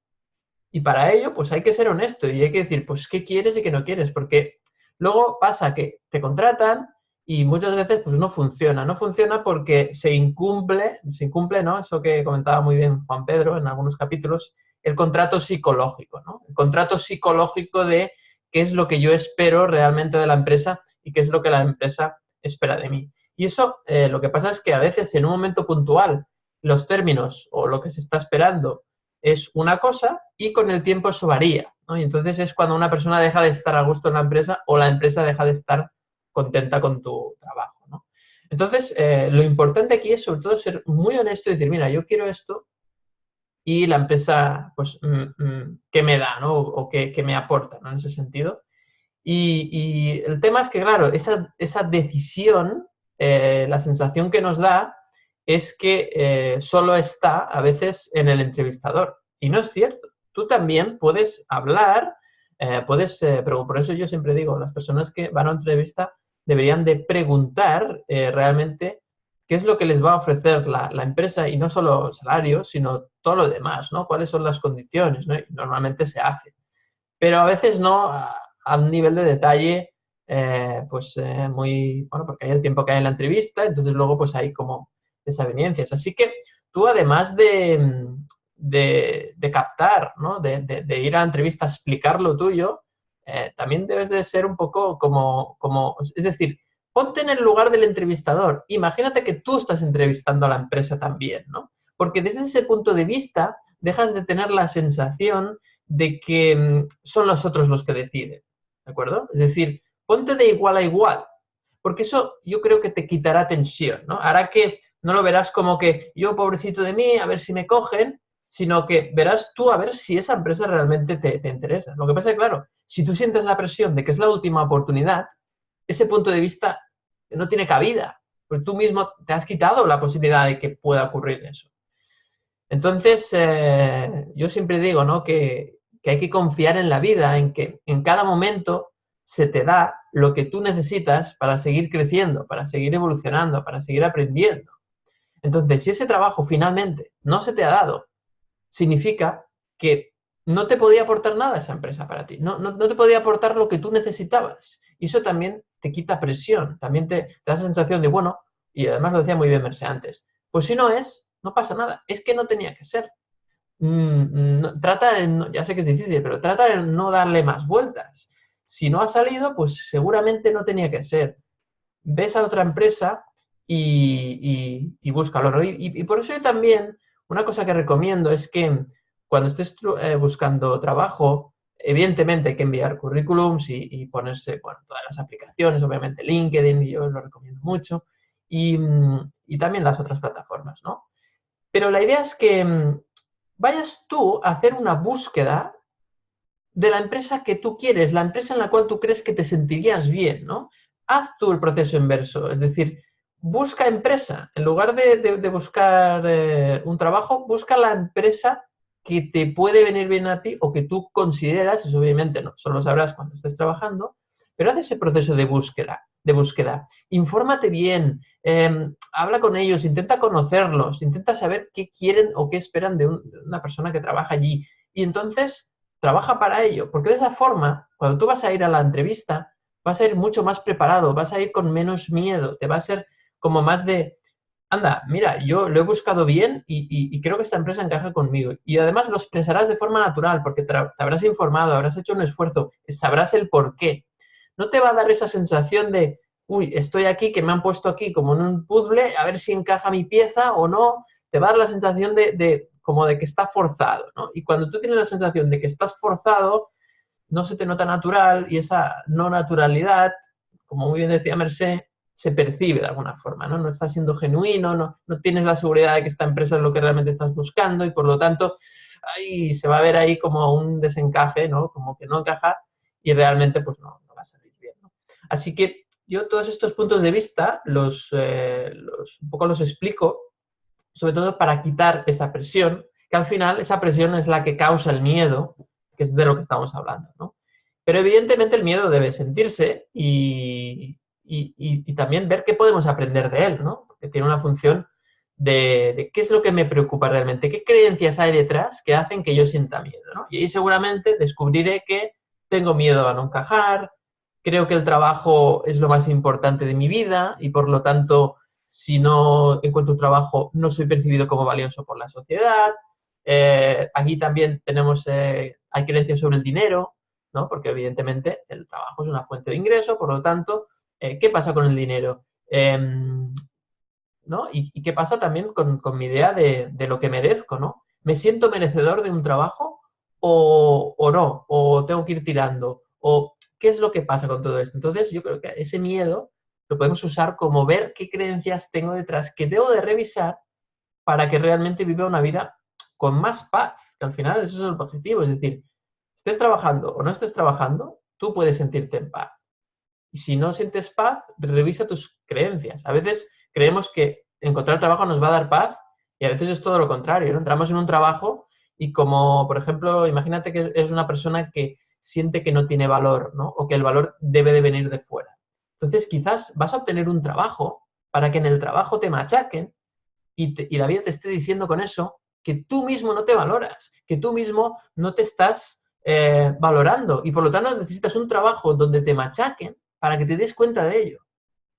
Y para ello, pues hay que ser honesto y hay que decir, pues, qué quieres y qué no quieres, porque luego pasa que te contratan y muchas veces pues no funciona. No funciona porque se incumple, ¿no? Eso que comentaba muy bien Juan Pedro en algunos capítulos, el contrato psicológico, ¿no? El contrato psicológico de qué es lo que yo espero realmente de la empresa y qué es lo que la empresa espera de mí. Y eso, lo que pasa es que a veces en un momento puntual los términos o lo que se está esperando es una cosa y con el tiempo eso varía, ¿no? Y entonces es cuando una persona deja de estar a gusto en la empresa o la empresa deja de estar contenta con tu trabajo, ¿no? Entonces, lo importante aquí es sobre todo ser muy honesto y decir, mira, yo quiero esto y la empresa, pues, ¿qué me da, ¿no? O qué me aporta, ¿no? En ese sentido. Y el tema es que, claro, esa decisión, la sensación que nos da es que solo está a veces en el entrevistador. Y no es cierto. Tú también puedes hablar Pero por eso yo siempre digo, las personas que van a una entrevista deberían de preguntar realmente qué es lo que les va a ofrecer la empresa, y no solo salario, sino todo lo demás, ¿no? Cuáles son las condiciones, ¿no? Y normalmente se hace. Pero a veces no a un nivel de detalle muy, bueno, porque hay el tiempo que hay en la entrevista, entonces luego pues hay como desavenencias. Así que tú, además de captar, ¿no? De ir a la entrevista a explicar lo tuyo, también debes de ser un poco es decir, ponte en el lugar del entrevistador. Imagínate que tú estás entrevistando a la empresa también, ¿no? Porque desde ese punto de vista dejas de tener la sensación de que son los otros los que deciden, ¿de acuerdo? Es decir, ponte de igual a igual, porque eso yo creo que te quitará tensión, ¿no? Hará que no lo verás como que yo, pobrecito de mí, a ver si me cogen, sino que verás tú a ver si esa empresa realmente te interesa. Lo que pasa es que, claro, si tú sientes la presión de que es la última oportunidad, ese punto de vista no tiene cabida, porque tú mismo te has quitado la posibilidad de que pueda ocurrir eso. Entonces, yo siempre digo, ¿no? que hay que confiar en la vida, en que en cada momento se te da lo que tú necesitas para seguir creciendo, para seguir evolucionando, para seguir aprendiendo. Entonces, si ese trabajo finalmente no se te ha dado, significa que no te podía aportar nada esa empresa para ti, no te podía aportar lo que tú necesitabas. Y eso también te quita presión, también te da esa sensación de, bueno, y además lo decía muy bien Mercé antes, pues si no es, no pasa nada, es que no tenía que ser. Ya sé que es difícil, pero trata de no darle más vueltas. Si no ha salido, pues seguramente no tenía que ser. Ves a otra empresa y búscalo, ¿no? Y por eso yo también, una cosa que recomiendo es que cuando estés buscando trabajo, evidentemente hay que enviar currículums y ponerse, bueno, todas las aplicaciones, obviamente LinkedIn, yo lo recomiendo mucho, y también las otras plataformas, ¿no? Pero la idea es que vayas tú a hacer una búsqueda de la empresa que tú quieres, la empresa en la cual tú crees que te sentirías bien, ¿no? Haz tú el proceso inverso, es decir, busca empresa. En lugar de buscar un trabajo, busca la empresa que te puede venir bien a ti o que tú consideras, eso obviamente no, solo lo sabrás cuando estés trabajando, pero haz ese proceso de búsqueda. Infórmate bien, habla con ellos, intenta conocerlos, intenta saber qué quieren o qué esperan de una persona que trabaja allí. Y entonces trabaja para ello, porque de esa forma, cuando tú vas a ir a la entrevista, vas a ir mucho más preparado, vas a ir con menos miedo, te va a ser como más de, anda, mira, yo lo he buscado bien y creo que esta empresa encaja conmigo. Y además lo expresarás de forma natural, porque te habrás informado, habrás hecho un esfuerzo, sabrás el por qué. No te va a dar esa sensación de, uy, estoy aquí, que me han puesto aquí como en un puzzle, a ver si encaja mi pieza o no. Te va a dar la sensación como de que está forzado, ¿no? Y cuando tú tienes la sensación de que estás forzado, no se te nota natural, y esa no naturalidad, como muy bien decía Mercé, se percibe de alguna forma, ¿no? No estás siendo genuino, no tienes la seguridad de que esta empresa es lo que realmente estás buscando, y por lo tanto ahí se va a ver ahí como un desencaje, ¿no? Como que no encaja y realmente pues no va a salir bien, ¿no? Así que yo todos estos puntos de vista un poco los explico, sobre todo para quitar esa presión, que al final esa presión es la que causa el miedo, que es de lo que estamos hablando, ¿no? Pero evidentemente el miedo debe sentirse y también ver qué podemos aprender de él, ¿no? Porque tiene una función de qué es lo que me preocupa realmente, qué creencias hay detrás que hacen que yo sienta miedo, ¿no? Y ahí seguramente descubriré que tengo miedo a no encajar, creo que el trabajo es lo más importante de mi vida y por lo tanto, si no encuentro un trabajo, no soy percibido como valioso por la sociedad. Aquí también hay creencias sobre el dinero, ¿no? Porque evidentemente el trabajo es una fuente de ingreso, por lo tanto, ¿qué pasa con el dinero? ¿No? ¿Y qué pasa también con mi idea de lo que merezco, ¿no? ¿Me siento merecedor de un trabajo o no? ¿O tengo que ir tirando? ¿O qué es lo que pasa con todo esto? Entonces, yo creo que ese miedo lo podemos usar como ver qué creencias tengo detrás que debo de revisar para que realmente viva una vida con más paz, que al final eso es el objetivo. Es decir, estés trabajando o no estés trabajando, tú puedes sentirte en paz. Y si no sientes paz, revisa tus creencias. A veces creemos que encontrar trabajo nos va a dar paz y a veces es todo lo contrario, ¿no? Entramos en un trabajo y como, por ejemplo, imagínate que eres una persona que siente que no tiene valor, ¿no? O que el valor debe de venir de fuera. Entonces, quizás vas a obtener un trabajo para que en el trabajo te machaquen y la vida te esté diciendo con eso que tú mismo no te valoras, que tú mismo no te estás valorando y por lo tanto necesitas un trabajo donde te machaquen para que te des cuenta de ello.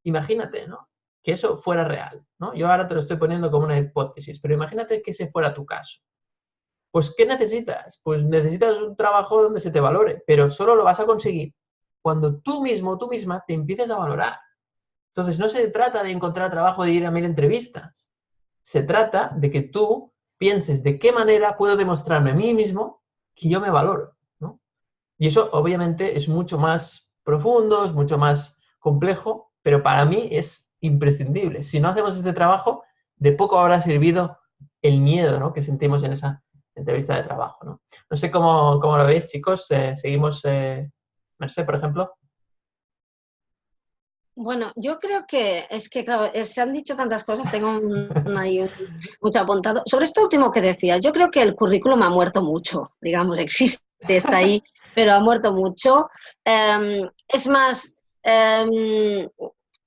Imagínate, ¿no? Que eso fuera real, ¿no? Yo ahora te lo estoy poniendo como una hipótesis, pero imagínate que ese fuera tu caso. Pues, ¿qué necesitas? Pues necesitas un trabajo donde se te valore, pero solo lo vas a conseguir cuando tú mismo o tú misma te empieces a valorar. Entonces, no se trata de encontrar trabajo, de ir a 1000 entrevistas. Se trata de que tú pienses de qué manera puedo demostrarme a mí mismo que yo me valoro, ¿no? Y eso, obviamente, es mucho más profundo, es mucho más complejo, pero para mí es imprescindible. Si no hacemos este trabajo, de poco habrá servido el miedo, ¿no?, que sentimos en esa entrevista de trabajo, ¿no? No sé cómo lo veis, chicos. Seguimos, Mercé, por ejemplo. Bueno, yo creo que es que, claro, se han dicho tantas cosas, tengo mucho apuntado. Sobre esto último que decías, yo creo que el currículum ha muerto mucho, digamos, existe, está ahí, pero ha muerto mucho. Es más,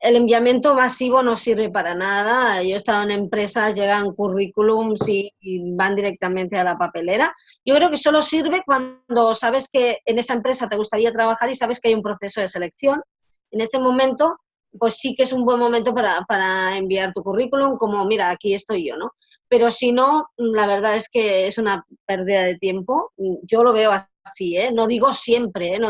el enviamiento masivo no sirve para nada. Yo he estado en empresas, llegan currículums y van directamente a la papelera. Yo creo que solo sirve cuando sabes que en esa empresa te gustaría trabajar y sabes que hay un proceso de selección. En ese momento, pues sí que es un buen momento para enviar tu currículum, como mira, aquí estoy yo, ¿no? Pero si no, la verdad es que es una pérdida de tiempo. Yo lo veo así, ¿eh? No digo siempre,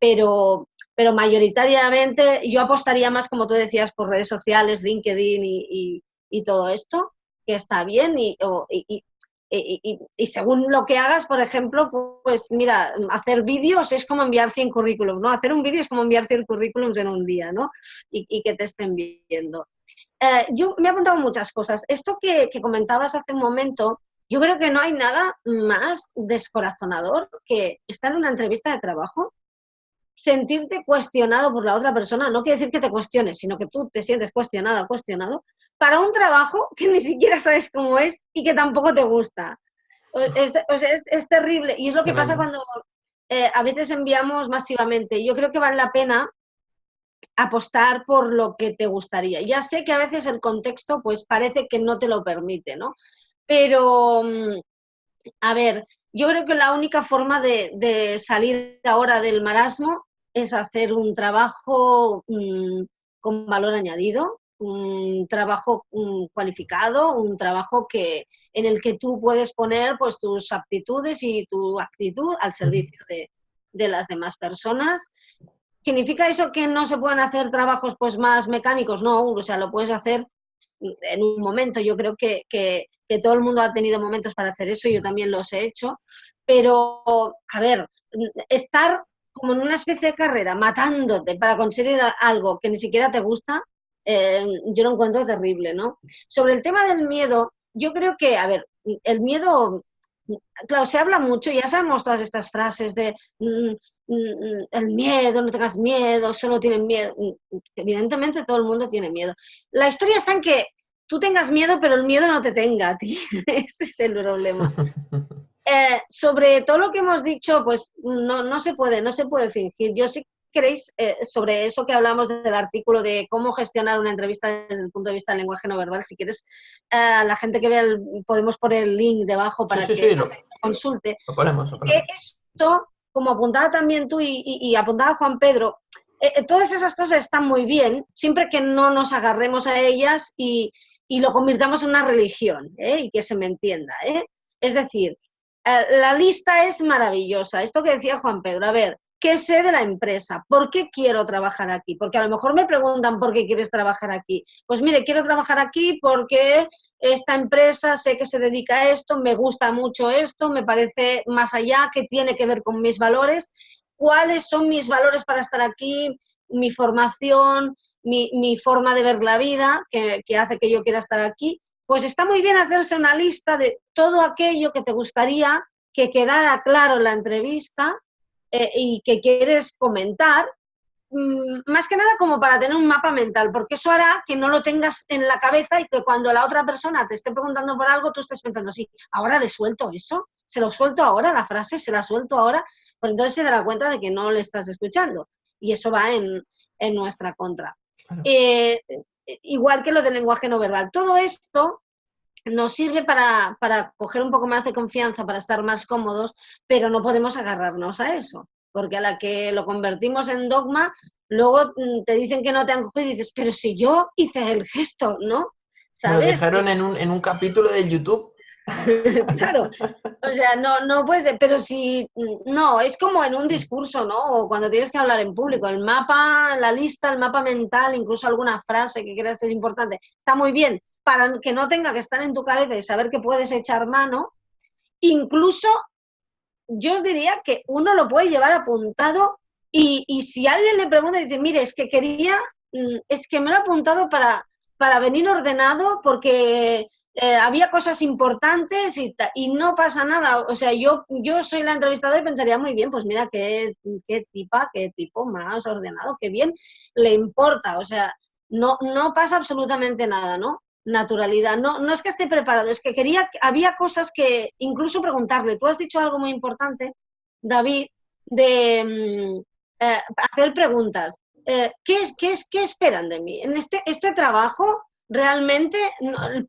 pero mayoritariamente yo apostaría más, como tú decías, por redes sociales, LinkedIn y todo esto, que está bien, y según lo que hagas, por ejemplo, pues mira, hacer vídeos es como enviar 100 currículums, ¿no? Hacer un vídeo es como enviar 100 currículums en un día, ¿no? Y que te estén viendo. Yo me he apuntado muchas cosas. Esto que comentabas hace un momento, yo creo que no hay nada más descorazonador que estar en una entrevista de trabajo, sentirte cuestionado por la otra persona. No quiere decir que te cuestiones, sino que tú te sientes cuestionado para un trabajo que ni siquiera sabes cómo es y que tampoco te gusta. Es terrible. Y es lo que pasa cuando a veces enviamos masivamente. Yo creo que vale la pena apostar por lo que te gustaría. Ya sé que a veces el contexto pues parece que no te lo permite, ¿no? Pero, a ver, yo creo que la única forma de salir ahora del marasmo es hacer un trabajo con valor añadido, un trabajo cualificado, un trabajo en el que tú puedes poner pues tus aptitudes y tu actitud al servicio de las demás personas. ¿Significa eso que no se pueden hacer trabajos pues más mecánicos? No, o sea, lo puedes hacer en un momento. Yo creo que todo el mundo ha tenido momentos para hacer eso, yo también los he hecho, pero, a ver, estar como en una especie de carrera, matándote para conseguir algo que ni siquiera te gusta, yo lo encuentro terrible, ¿no? Sobre el tema del miedo, yo creo que, a ver, el miedo, claro, se habla mucho, ya sabemos todas estas frases de el miedo, no tengas miedo, solo tienen miedo. Evidentemente todo el mundo tiene miedo. La historia está en que tú tengas miedo, pero el miedo no te tenga a ti. Ese es el problema. Sobre todo lo que hemos dicho, pues no se puede fingir. Yo sí queréis, sobre eso que hablamos del artículo de cómo gestionar una entrevista desde el punto de vista del lenguaje no verbal, si quieres, la gente que vea, podemos poner el link debajo para que lo consulte. Lo ponemos. Eso, como apuntaba también tú y apuntaba Juan Pedro, todas esas cosas están muy bien, siempre que no nos agarremos a ellas y lo convirtamos en una religión, y que se me entienda. Es decir, la lista es maravillosa. Esto que decía Juan Pedro, a ver, ¿qué sé de la empresa? ¿Por qué quiero trabajar aquí? Porque a lo mejor me preguntan ¿por qué quieres trabajar aquí? Pues mire, quiero trabajar aquí porque esta empresa sé que se dedica a esto, me gusta mucho esto, me parece más allá, que tiene que ver con mis valores. ¿Cuáles son mis valores para estar aquí? Mi formación, mi forma de ver la vida, que hace que yo quiera estar aquí. Pues está muy bien hacerse una lista de todo aquello que te gustaría que quedara claro en la entrevista y que quieres comentar, más que nada como para tener un mapa mental, porque eso hará que no lo tengas en la cabeza y que cuando la otra persona te esté preguntando por algo, tú estés pensando, sí, ahora le suelto eso, se lo suelto ahora, la frase, se la suelto ahora. Pues entonces se dará cuenta de que no le estás escuchando y eso va en nuestra contra. Claro. Igual que lo del lenguaje no verbal. Todo esto nos sirve para coger un poco más de confianza, para estar más cómodos, pero no podemos agarrarnos a eso, porque a la que lo convertimos en dogma, luego te dicen que no te han cogido y dices, pero si yo hice el gesto, ¿no? Me lo ¿Sabes? dejaron en un capítulo de YouTube. Claro, o sea, no puede ser, pero si, no, es como en un discurso, ¿no? O cuando tienes que hablar en público, el mapa, la lista, el mapa mental, incluso alguna frase que creas que es importante, está muy bien, para que no tenga que estar en tu cabeza y saber que puedes echar mano, incluso yo os diría que uno lo puede llevar apuntado y si alguien le pregunta y dice, mire, es que quería, es que me lo he apuntado para venir ordenado porque había cosas importantes y no pasa nada. O sea, yo soy la entrevistadora y pensaría, muy bien, pues mira, qué tipo más ordenado, qué bien le importa. O sea, no pasa absolutamente nada, ¿no? Naturalidad. No es que esté preparado, es que había cosas que incluso preguntarle. Tú has dicho algo muy importante, David, de hacer preguntas. ¿Qué esperan de mí? En este trabajo, realmente,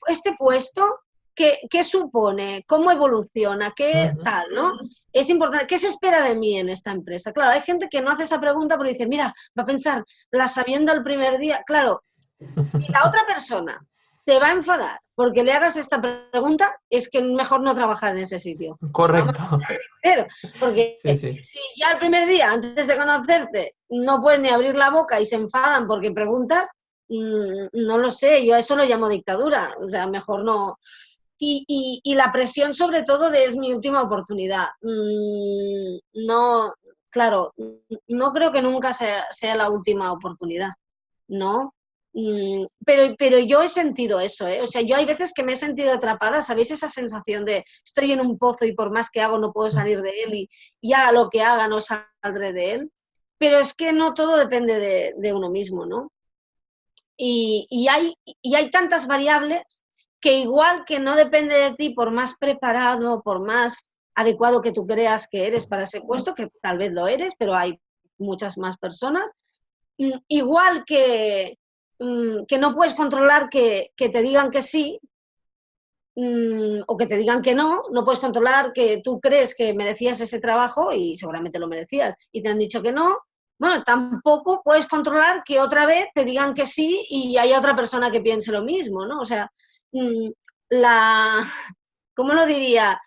este puesto, ¿qué supone? ¿Cómo evoluciona? ¿Qué tal? ¿No? Es importante. ¿Qué se espera de mí en esta empresa? Claro, hay gente que no hace esa pregunta porque dice, mira, va a pensar, la sabiendo el primer día. Claro, si la otra persona se va a enfadar porque le hagas esta pregunta, es que mejor no trabajar en ese sitio. Correcto. Vamos a ser sinceros, porque Sí. si ya el primer día, antes de conocerte, no puedes ni abrir la boca y se enfadan porque preguntas, no lo sé, yo a eso lo llamo dictadura, o sea, mejor no. Y la presión sobre todo de es mi última oportunidad. No, claro, no creo que nunca sea la última oportunidad, ¿no? Pero yo he sentido eso, ¿eh? O sea, yo hay veces que me he sentido atrapada, ¿sabéis? Esa sensación de estoy en un pozo y por más que hago no puedo salir de él y haga lo que haga no saldré de él. Pero es que no todo depende de uno mismo, ¿no? Y hay tantas variables que igual que no depende de ti por más preparado, por más adecuado que tú creas que eres para ese puesto, que tal vez lo eres, pero hay muchas más personas, igual que no puedes controlar que te digan que sí o que te digan que no puedes controlar que tú crees que merecías ese trabajo y seguramente lo merecías y te han dicho que no. Bueno, tampoco puedes controlar que otra vez te digan que sí y haya otra persona que piense lo mismo, ¿no? O sea, la, ¿cómo lo diría?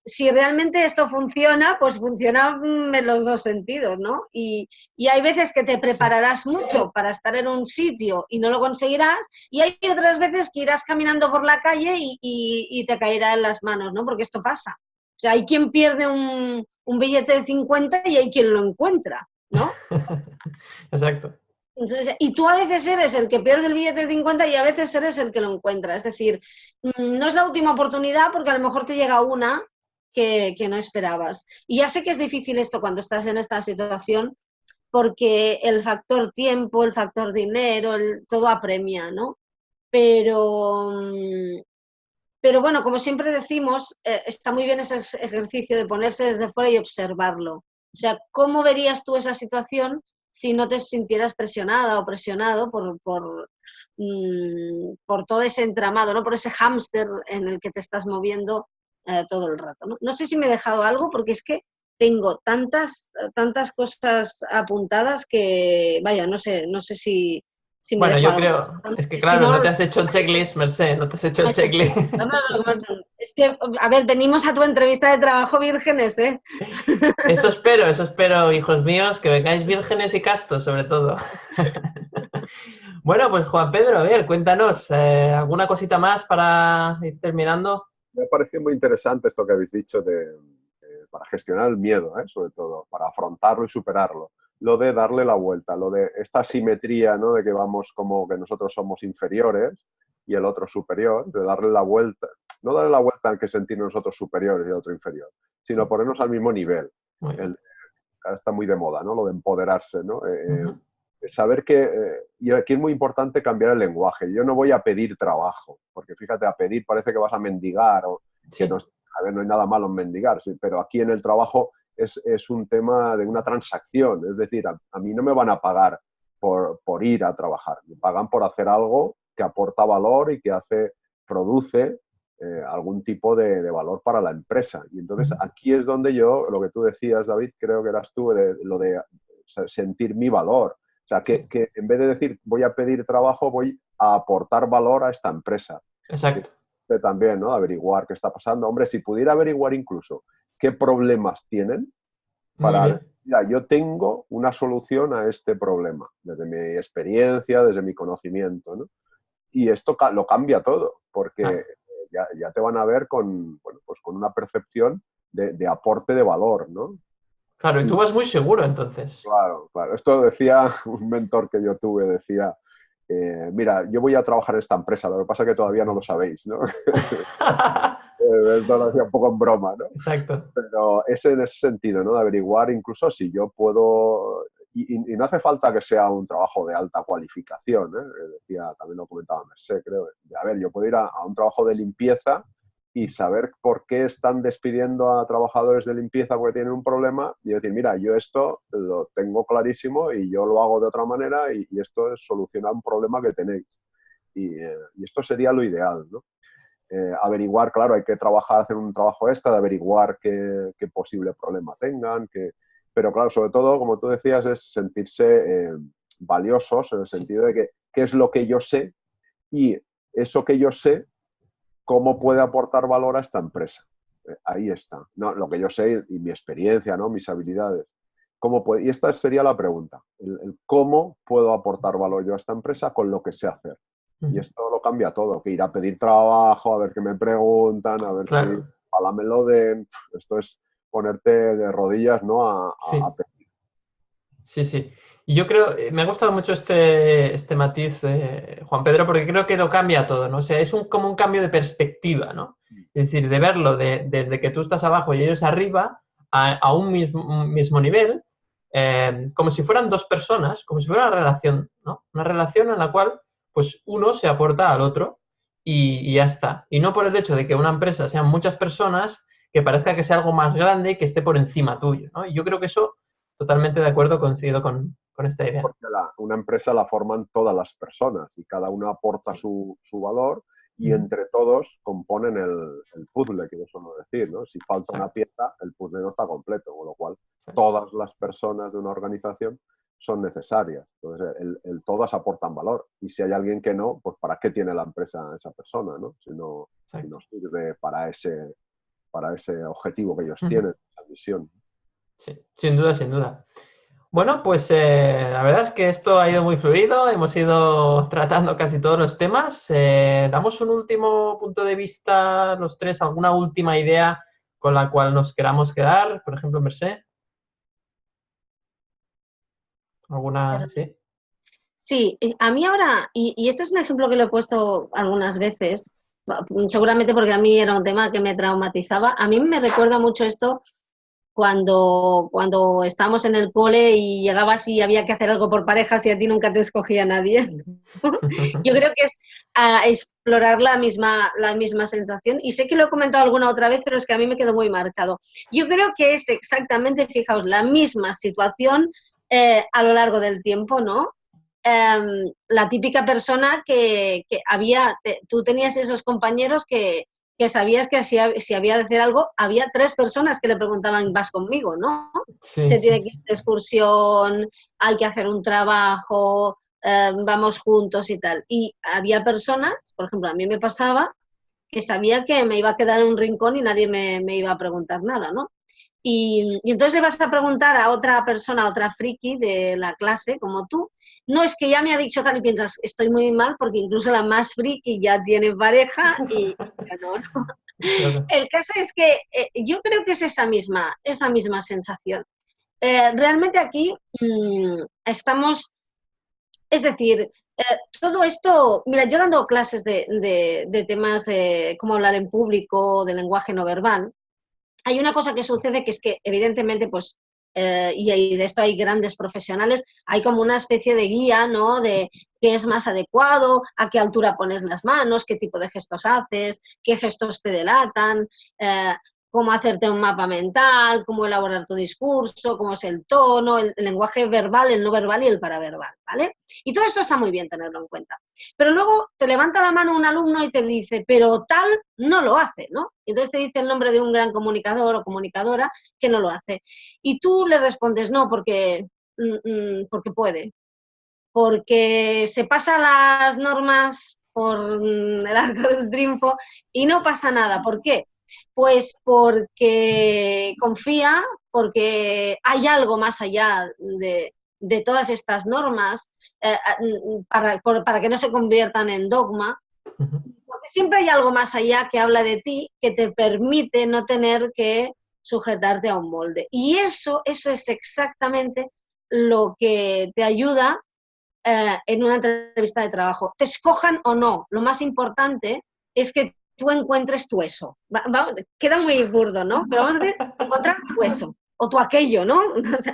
Si realmente esto funciona, pues funciona en los dos sentidos, ¿no? Y hay veces que te prepararás mucho para estar en un sitio y no lo conseguirás, y hay otras veces que irás caminando por la calle y te caerá en las manos, ¿no? Porque esto pasa. O sea, hay quien pierde un billete de 50 y hay quien lo encuentra, ¿no? Exacto. Entonces, y tú a veces eres el que pierde el billete de 50 y a veces eres el que lo encuentra. Es decir, no es la última oportunidad porque a lo mejor te llega una que no esperabas. Y ya sé que es difícil esto cuando estás en esta situación porque el factor tiempo, el factor dinero, todo apremia, ¿no? Pero, pero bueno, como siempre decimos, está muy bien ese ejercicio de ponerse desde fuera y observarlo. O sea, ¿cómo verías tú esa situación si no te sintieras presionada o presionado por todo ese entramado, ¿no? Por ese hámster en el que te estás moviendo todo el rato, ¿no? No sé si me he dejado algo porque es que tengo tantas cosas apuntadas que, vaya, no sé si me Bueno, dejo yo algo. creo, es que Si claro, no, no te has hecho el checklist, Mercé, no te has hecho el checklist. es que, a ver, venimos a tu entrevista de trabajo vírgenes, ¿eh? Eso espero, hijos míos, que vengáis vírgenes y castos, sobre todo. Bueno, pues Juan Pedro, a ver, cuéntanos, ¿alguna cosita más para ir terminando? Me ha parecido muy interesante esto que habéis dicho para gestionar el miedo, sobre todo, para afrontarlo y superarlo. Lo de darle la vuelta, lo de esta simetría, ¿no? De que vamos como que nosotros somos inferiores y el otro superior, de darle la vuelta, no darle la vuelta al que sentirnos nosotros superiores y el otro inferior, sino Sí. ponernos al mismo nivel. Muy bien. Ahora está muy de moda, ¿no? Lo de empoderarse, ¿no? Saber que, y aquí es muy importante cambiar el lenguaje. Yo no voy a pedir trabajo, porque fíjate, a pedir parece que vas a mendigar, o Sí. que no, a ver, no hay nada malo en mendigar, sí, pero aquí en el trabajo es un tema de una transacción. Es decir, a mí no me van a pagar por ir a trabajar. Me pagan por hacer algo que aporta valor y que produce algún tipo de valor para la empresa. Y entonces aquí es donde yo, lo que tú decías, David, creo que eras tú, lo de sentir mi valor. O sea, que en vez de decir voy a pedir trabajo, voy a aportar valor a esta empresa. Exacto. También, ¿no? Averiguar qué está pasando. Hombre, si pudiera averiguar incluso qué problemas tienen, Muy bien. mira, yo tengo una solución a este problema, desde mi experiencia, desde mi conocimiento, ¿no? Y esto lo cambia todo, porque ya te van a ver con, bueno, pues con una percepción de aporte de valor, ¿no? Claro, y tú vas muy seguro entonces. Claro, claro. Esto decía un mentor que yo tuve, decía, mira, yo voy a trabajar en esta empresa, lo que pasa es que todavía no lo sabéis, ¿no? Esto lo hacía un poco en broma, ¿no? Exacto. Pero es en ese sentido, ¿no? De averiguar incluso si yo puedo... Y no hace falta que sea un trabajo de alta cualificación, ¿eh? Decía, también lo comentaba Mercé, creo. A ver, yo puedo ir a un trabajo de limpieza y saber por qué están despidiendo a trabajadores de limpieza porque tienen un problema y decir, mira, yo esto lo tengo clarísimo y yo lo hago de otra manera y esto es solucionar un problema que tenéis. Y esto sería lo ideal, ¿no? Averiguar, claro, hay que trabajar, hacer un trabajo extra de averiguar qué posible problema tengan, pero claro, sobre todo, como tú decías, es sentirse valiosos en el sentido de que qué es lo que yo sé y eso que yo sé, cómo puede aportar valor a esta empresa. Ahí está. No, lo que yo sé y mi experiencia, ¿no? Mis habilidades. Y esta sería la pregunta, el cómo puedo aportar valor yo a esta empresa con lo que sé hacer. Y esto lo cambia todo, que ir a pedir trabajo, a ver qué me preguntan, a ver Claro. si ojalá me lo den. Esto es ponerte de rodillas, ¿no? Sí. A pedir. Sí, sí. Y yo creo, me ha gustado mucho este matiz, Juan Pedro, porque creo que lo cambia todo, ¿no? O sea, es como un cambio de perspectiva, ¿no? Es decir, de verlo desde que tú estás abajo y ellos arriba, a un mismo nivel, como si fueran dos personas, como si fuera una relación, ¿no? Una relación en la cual, pues, uno se aporta al otro y ya está. Y no por el hecho de que una empresa sean muchas personas, que parezca que sea algo más grande y que esté por encima tuyo, ¿no? Y yo creo que eso... Totalmente de acuerdo, coincido con esta idea. Porque una empresa la forman todas las personas y cada uno aporta su valor y entre todos componen el puzzle, que yo suelo decir, ¿no? Si falta una pieza, el puzzle no está completo, con lo cual todas las personas de una organización son necesarias. Entonces, todas aportan valor. Y si hay alguien que no, pues ¿para qué tiene la empresa esa persona, ¿no? Si no sirve para ese objetivo que ellos tienen, esa misión. Sí, sin duda, sin duda. Bueno, pues la verdad es que esto ha ido muy fluido, hemos ido tratando casi todos los temas. Damos un último punto de vista, los tres, alguna última idea con la cual nos queramos quedar, por ejemplo, Mercé. ¿Alguna? Sí. Sí, a mí ahora, y este es un ejemplo que lo he puesto algunas veces, seguramente porque a mí era un tema que me traumatizaba, a mí me recuerda mucho esto cuando estábamos en el cole y llegabas y había que hacer algo por parejas y a ti nunca te escogía nadie. Yo creo que es explorar la misma sensación y sé que lo he comentado alguna otra vez, pero es que a mí me quedó muy marcado. Yo creo que es exactamente, fijaos, la misma situación a lo largo del tiempo, ¿no? La típica persona que tú tenías esos compañeros que sabías que si había de hacer algo, había 3 personas que le preguntaban, ¿vas conmigo, no? Sí, Se tiene que ir de excursión, hay que hacer un trabajo, vamos juntos y tal. Y había personas, por ejemplo, a mí me pasaba, que sabía que me iba a quedar en un rincón y nadie me iba a preguntar nada, ¿no? Y entonces le vas a preguntar a otra persona, a otra friki de la clase, como tú, no es que ya me ha dicho tal y piensas, estoy muy mal porque incluso la más friki ya tiene pareja y ya no. claro. El caso es que yo creo que es esa misma sensación. Realmente aquí estamos, es decir, todo esto, mira, yo dando clases de temas de cómo hablar en público, de lenguaje no verbal, hay una cosa que sucede que es que evidentemente pues y de esto hay grandes profesionales, hay como una especie de guía, ¿no? De qué es más adecuado, a qué altura pones las manos, qué tipo de gestos haces, qué gestos te delatan, cómo hacerte un mapa mental, cómo elaborar tu discurso, cómo es el tono, el lenguaje verbal, el no verbal y el paraverbal, ¿vale? Y todo esto está muy bien tenerlo en cuenta. Pero luego te levanta la mano un alumno y te dice, pero tal no lo hace, ¿no? Y entonces te dice el nombre de un gran comunicador o comunicadora que no lo hace. Y tú le respondes, no, porque puede, porque se pasa las normas por el arco del triunfo y no pasa nada. ¿Por qué? Pues porque confía, porque hay algo más allá de todas estas normas para que no se conviertan en dogma, porque siempre hay algo más allá que habla de ti, que te permite no tener que sujetarte a un molde. Y eso es exactamente lo que te ayuda en una entrevista de trabajo. Te escojan o no, lo más importante es que tú encuentres tu eso. Queda muy burdo, ¿no? Pero vamos a decir, encontrar tu eso o tu aquello, ¿no? O sea,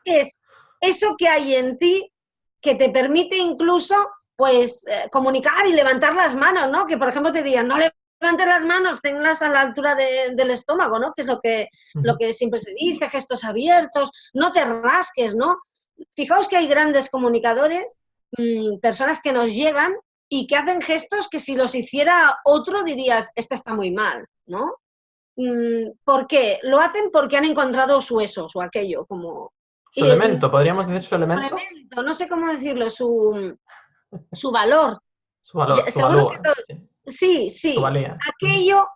es eso que hay en ti que te permite incluso, pues, comunicar y levantar las manos, ¿no? Que, por ejemplo, te digan, no levantes las manos, tenlas a la altura del estómago, ¿no? Que es lo que siempre se dice, gestos abiertos, no te rasques, ¿no? Fijaos que hay grandes comunicadores, personas que nos llegan y que hacen gestos que si los hiciera otro dirías, este está muy mal, ¿no? ¿Por qué? Lo hacen porque han encontrado su eso, su aquello, como... Su elemento, podríamos decir su elemento. No sé cómo decirlo, su valor. Su valor, su Seguro valor. que todo, sí, Su valía. aquello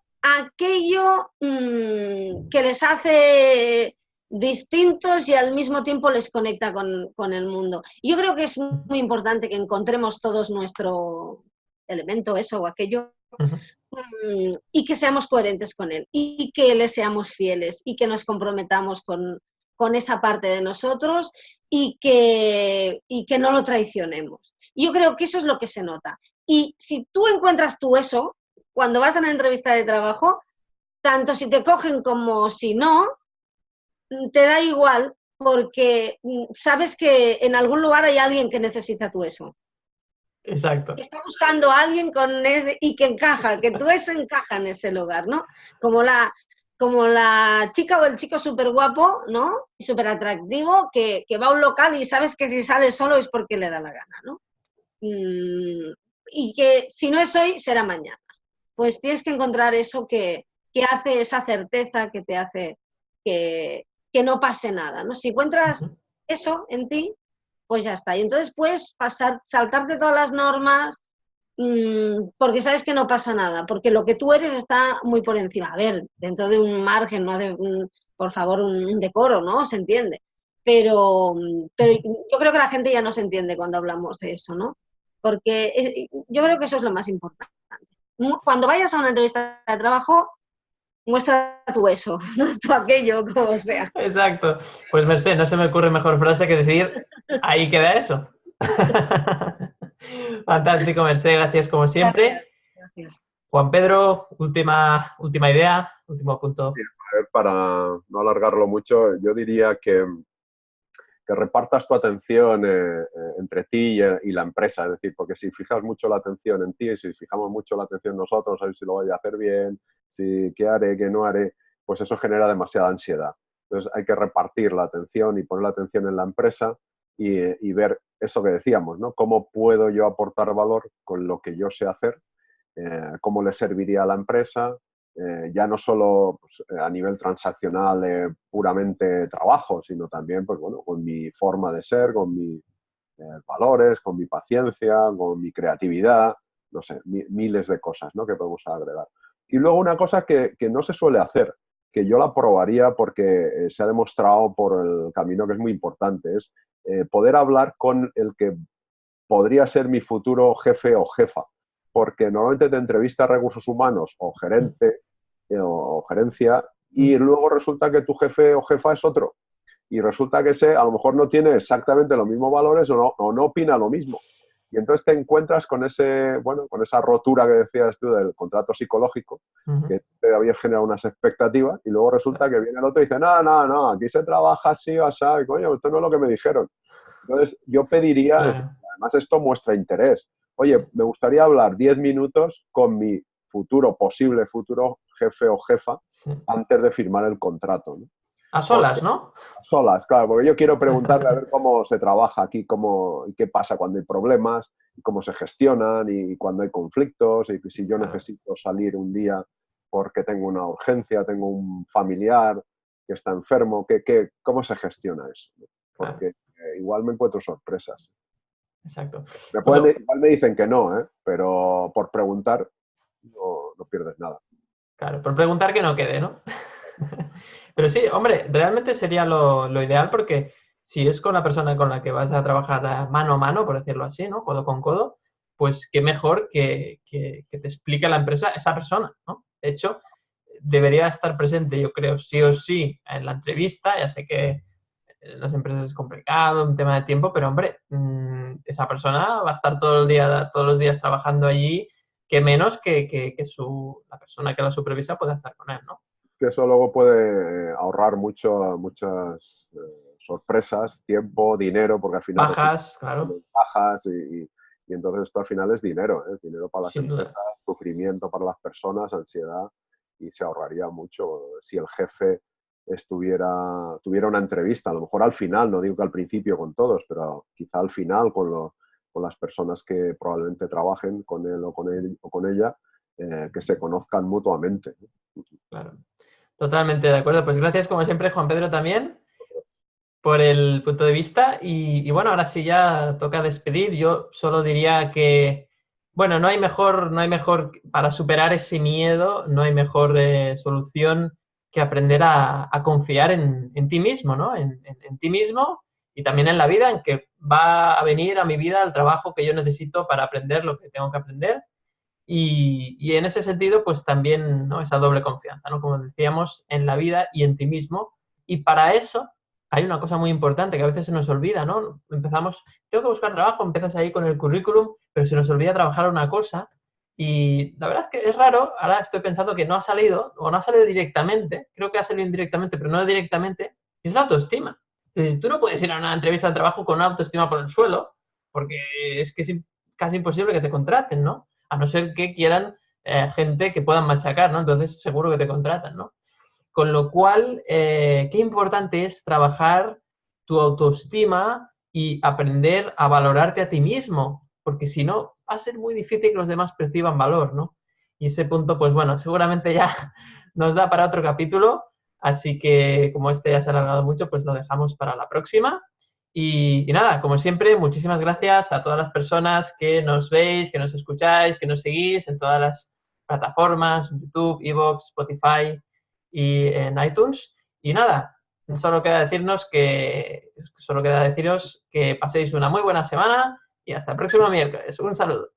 que les hace distintos y al mismo tiempo les conecta con el mundo. Yo creo que es muy importante que encontremos todos nuestro elemento, eso o aquello, y que seamos coherentes con él, y que le seamos fieles, y que nos comprometamos con esa parte de nosotros y que no lo traicionemos. Yo creo que eso es lo que se nota. Y si tú encuentras tú eso, cuando vas a una entrevista de trabajo, tanto si te cogen como si no, te da igual porque sabes que en algún lugar hay alguien que necesita tu eso. Exacto. Que está buscando a alguien con ese y que encaja, que tú eso encaja en ese lugar, ¿no? Como la chica o el chico súper guapo, ¿no? Y súper atractivo, que va a un local y sabes que si sale solo es porque le da la gana, ¿no? Y que si no es hoy, será mañana. Pues tienes que encontrar eso que hace esa certeza, que te hace que no pase nada, ¿no? Si encuentras eso en ti, pues ya está. Y entonces puedes saltarte todas las normas, porque sabes que no pasa nada, porque lo que tú eres está muy por encima. A ver, dentro de un margen, no de, por favor, un decoro, ¿no? Se entiende. Pero yo creo que la gente ya no se entiende cuando hablamos de eso, ¿no? Porque yo creo que eso es lo más importante. Cuando vayas a una entrevista de trabajo, muestra tu eso, no tu aquello, como sea. Exacto. Pues Mercè, no se me ocurre mejor frase que decir, ahí queda eso. Fantástico, Mercè, gracias como siempre. Gracias. Juan Pedro, última idea, último punto. Sí, a ver, para no alargarlo mucho, yo diría que repartas tu atención entre ti y la empresa, es decir, porque si fijas mucho la atención en ti, si fijamos mucho la atención en nosotros, a ver si lo voy a hacer bien, si qué haré, qué no haré, pues eso genera demasiada ansiedad. Entonces hay que repartir la atención y poner la atención en la empresa y ver eso que decíamos, ¿no? ¿Cómo puedo yo aportar valor con lo que yo sé hacer? ¿Cómo le serviría a la empresa? Ya no solo pues, a nivel transaccional de puramente trabajo, sino también pues, bueno, con mi forma de ser, con mis valores, con mi paciencia, con mi creatividad, no sé, miles de cosas, ¿no? Que podemos agregar. Y luego una cosa que no se suele hacer, que yo la probaría porque se ha demostrado por el camino que es muy importante, es poder hablar con el que podría ser mi futuro jefe o jefa, porque normalmente te entrevista recursos humanos o gerente o gerencia y luego resulta que tu jefe o jefa es otro y resulta que ese a lo mejor no tiene exactamente los mismos valores o no opina lo mismo. Y entonces te encuentras con con esa rotura que decías tú del contrato psicológico, que te había generado unas expectativas y luego resulta que viene el otro y dice, no, aquí se trabaja así o así, y coño, esto no es lo que me dijeron. Entonces yo pediría, además esto muestra interés, oye, me gustaría hablar 10 minutos con mi posible futuro jefe o jefa Sí. antes de firmar el contrato, ¿no? A solas, Porque, ¿no? solas, claro, porque yo quiero preguntarle a ver cómo se trabaja aquí, y qué pasa cuando hay problemas, y cómo se gestionan, y cuando hay conflictos, y si yo Claro. necesito salir un día porque tengo una urgencia, tengo un familiar que está enfermo, ¿cómo se gestiona eso? Claro. Porque igual me encuentro sorpresas. Exacto. Igual me dicen que no, ¿eh? Pero por preguntar no pierdes nada. Claro, por preguntar que no quede, ¿no? Pero sí, hombre, realmente sería lo ideal porque si es con la persona con la que vas a trabajar mano a mano, por decirlo así, ¿no? Codo con codo, pues qué mejor que te explique la empresa esa persona, ¿no? De hecho, debería estar presente, yo creo, sí o sí, en la entrevista. Ya sé que en las empresas es complicado, un tema de tiempo, pero hombre, esa persona va a estar todos los días trabajando allí, que menos que la persona que la supervisa pueda estar con él, ¿no? Que eso luego puede ahorrar muchas sorpresas, tiempo, dinero, porque al final Bajas, claro, bajas y entonces esto al final es dinero para las sin empresas, duda. sufrimiento para las personas, ansiedad, y se ahorraría mucho si el jefe tuviera una entrevista, a lo mejor al final, no digo que al principio con todos, pero quizá al final con las personas que probablemente trabajen con él o con ella, que se conozcan mutuamente. Claro. Totalmente de acuerdo. Pues gracias, como siempre, Juan Pedro, también por el punto de vista. Y bueno, ahora sí ya toca despedir. Yo solo diría que, bueno, no hay mejor para superar ese miedo, no hay mejor solución que aprender a confiar en ti mismo, ¿no? En ti mismo y también en la vida, en que va a venir a mi vida el trabajo que yo necesito para aprender lo que tengo que aprender. Y en ese sentido, pues también, ¿no? Esa doble confianza, ¿no? Como decíamos, en la vida y en ti mismo. Y para eso hay una cosa muy importante que a veces se nos olvida, ¿no? Empezamos, tengo que buscar trabajo, empiezas ahí con el currículum, pero se nos olvida trabajar una cosa. Y la verdad es que es raro, ahora estoy pensando que no ha salido, o no ha salido directamente, creo que ha salido indirectamente, pero no directamente, y es la autoestima. Entonces, tú no puedes ir a una entrevista de trabajo con una autoestima por el suelo, porque es que es casi imposible que te contraten, ¿no? A no ser que quieran gente que puedan machacar, ¿no? Entonces seguro que te contratan, ¿no? Con lo cual, qué importante es trabajar tu autoestima y aprender a valorarte a ti mismo, porque si no, va a ser muy difícil que los demás perciban valor, ¿no? Y ese punto, pues bueno, seguramente ya nos da para otro capítulo, así que como este ya se ha alargado mucho, pues lo dejamos para la próxima. Y nada, como siempre, muchísimas gracias a todas las personas que nos veis, que nos escucháis, que nos seguís en todas las plataformas, YouTube, iVoox, Spotify y en iTunes. Y nada, solo queda deciros que paséis una muy buena semana y hasta el próximo miércoles. Un saludo.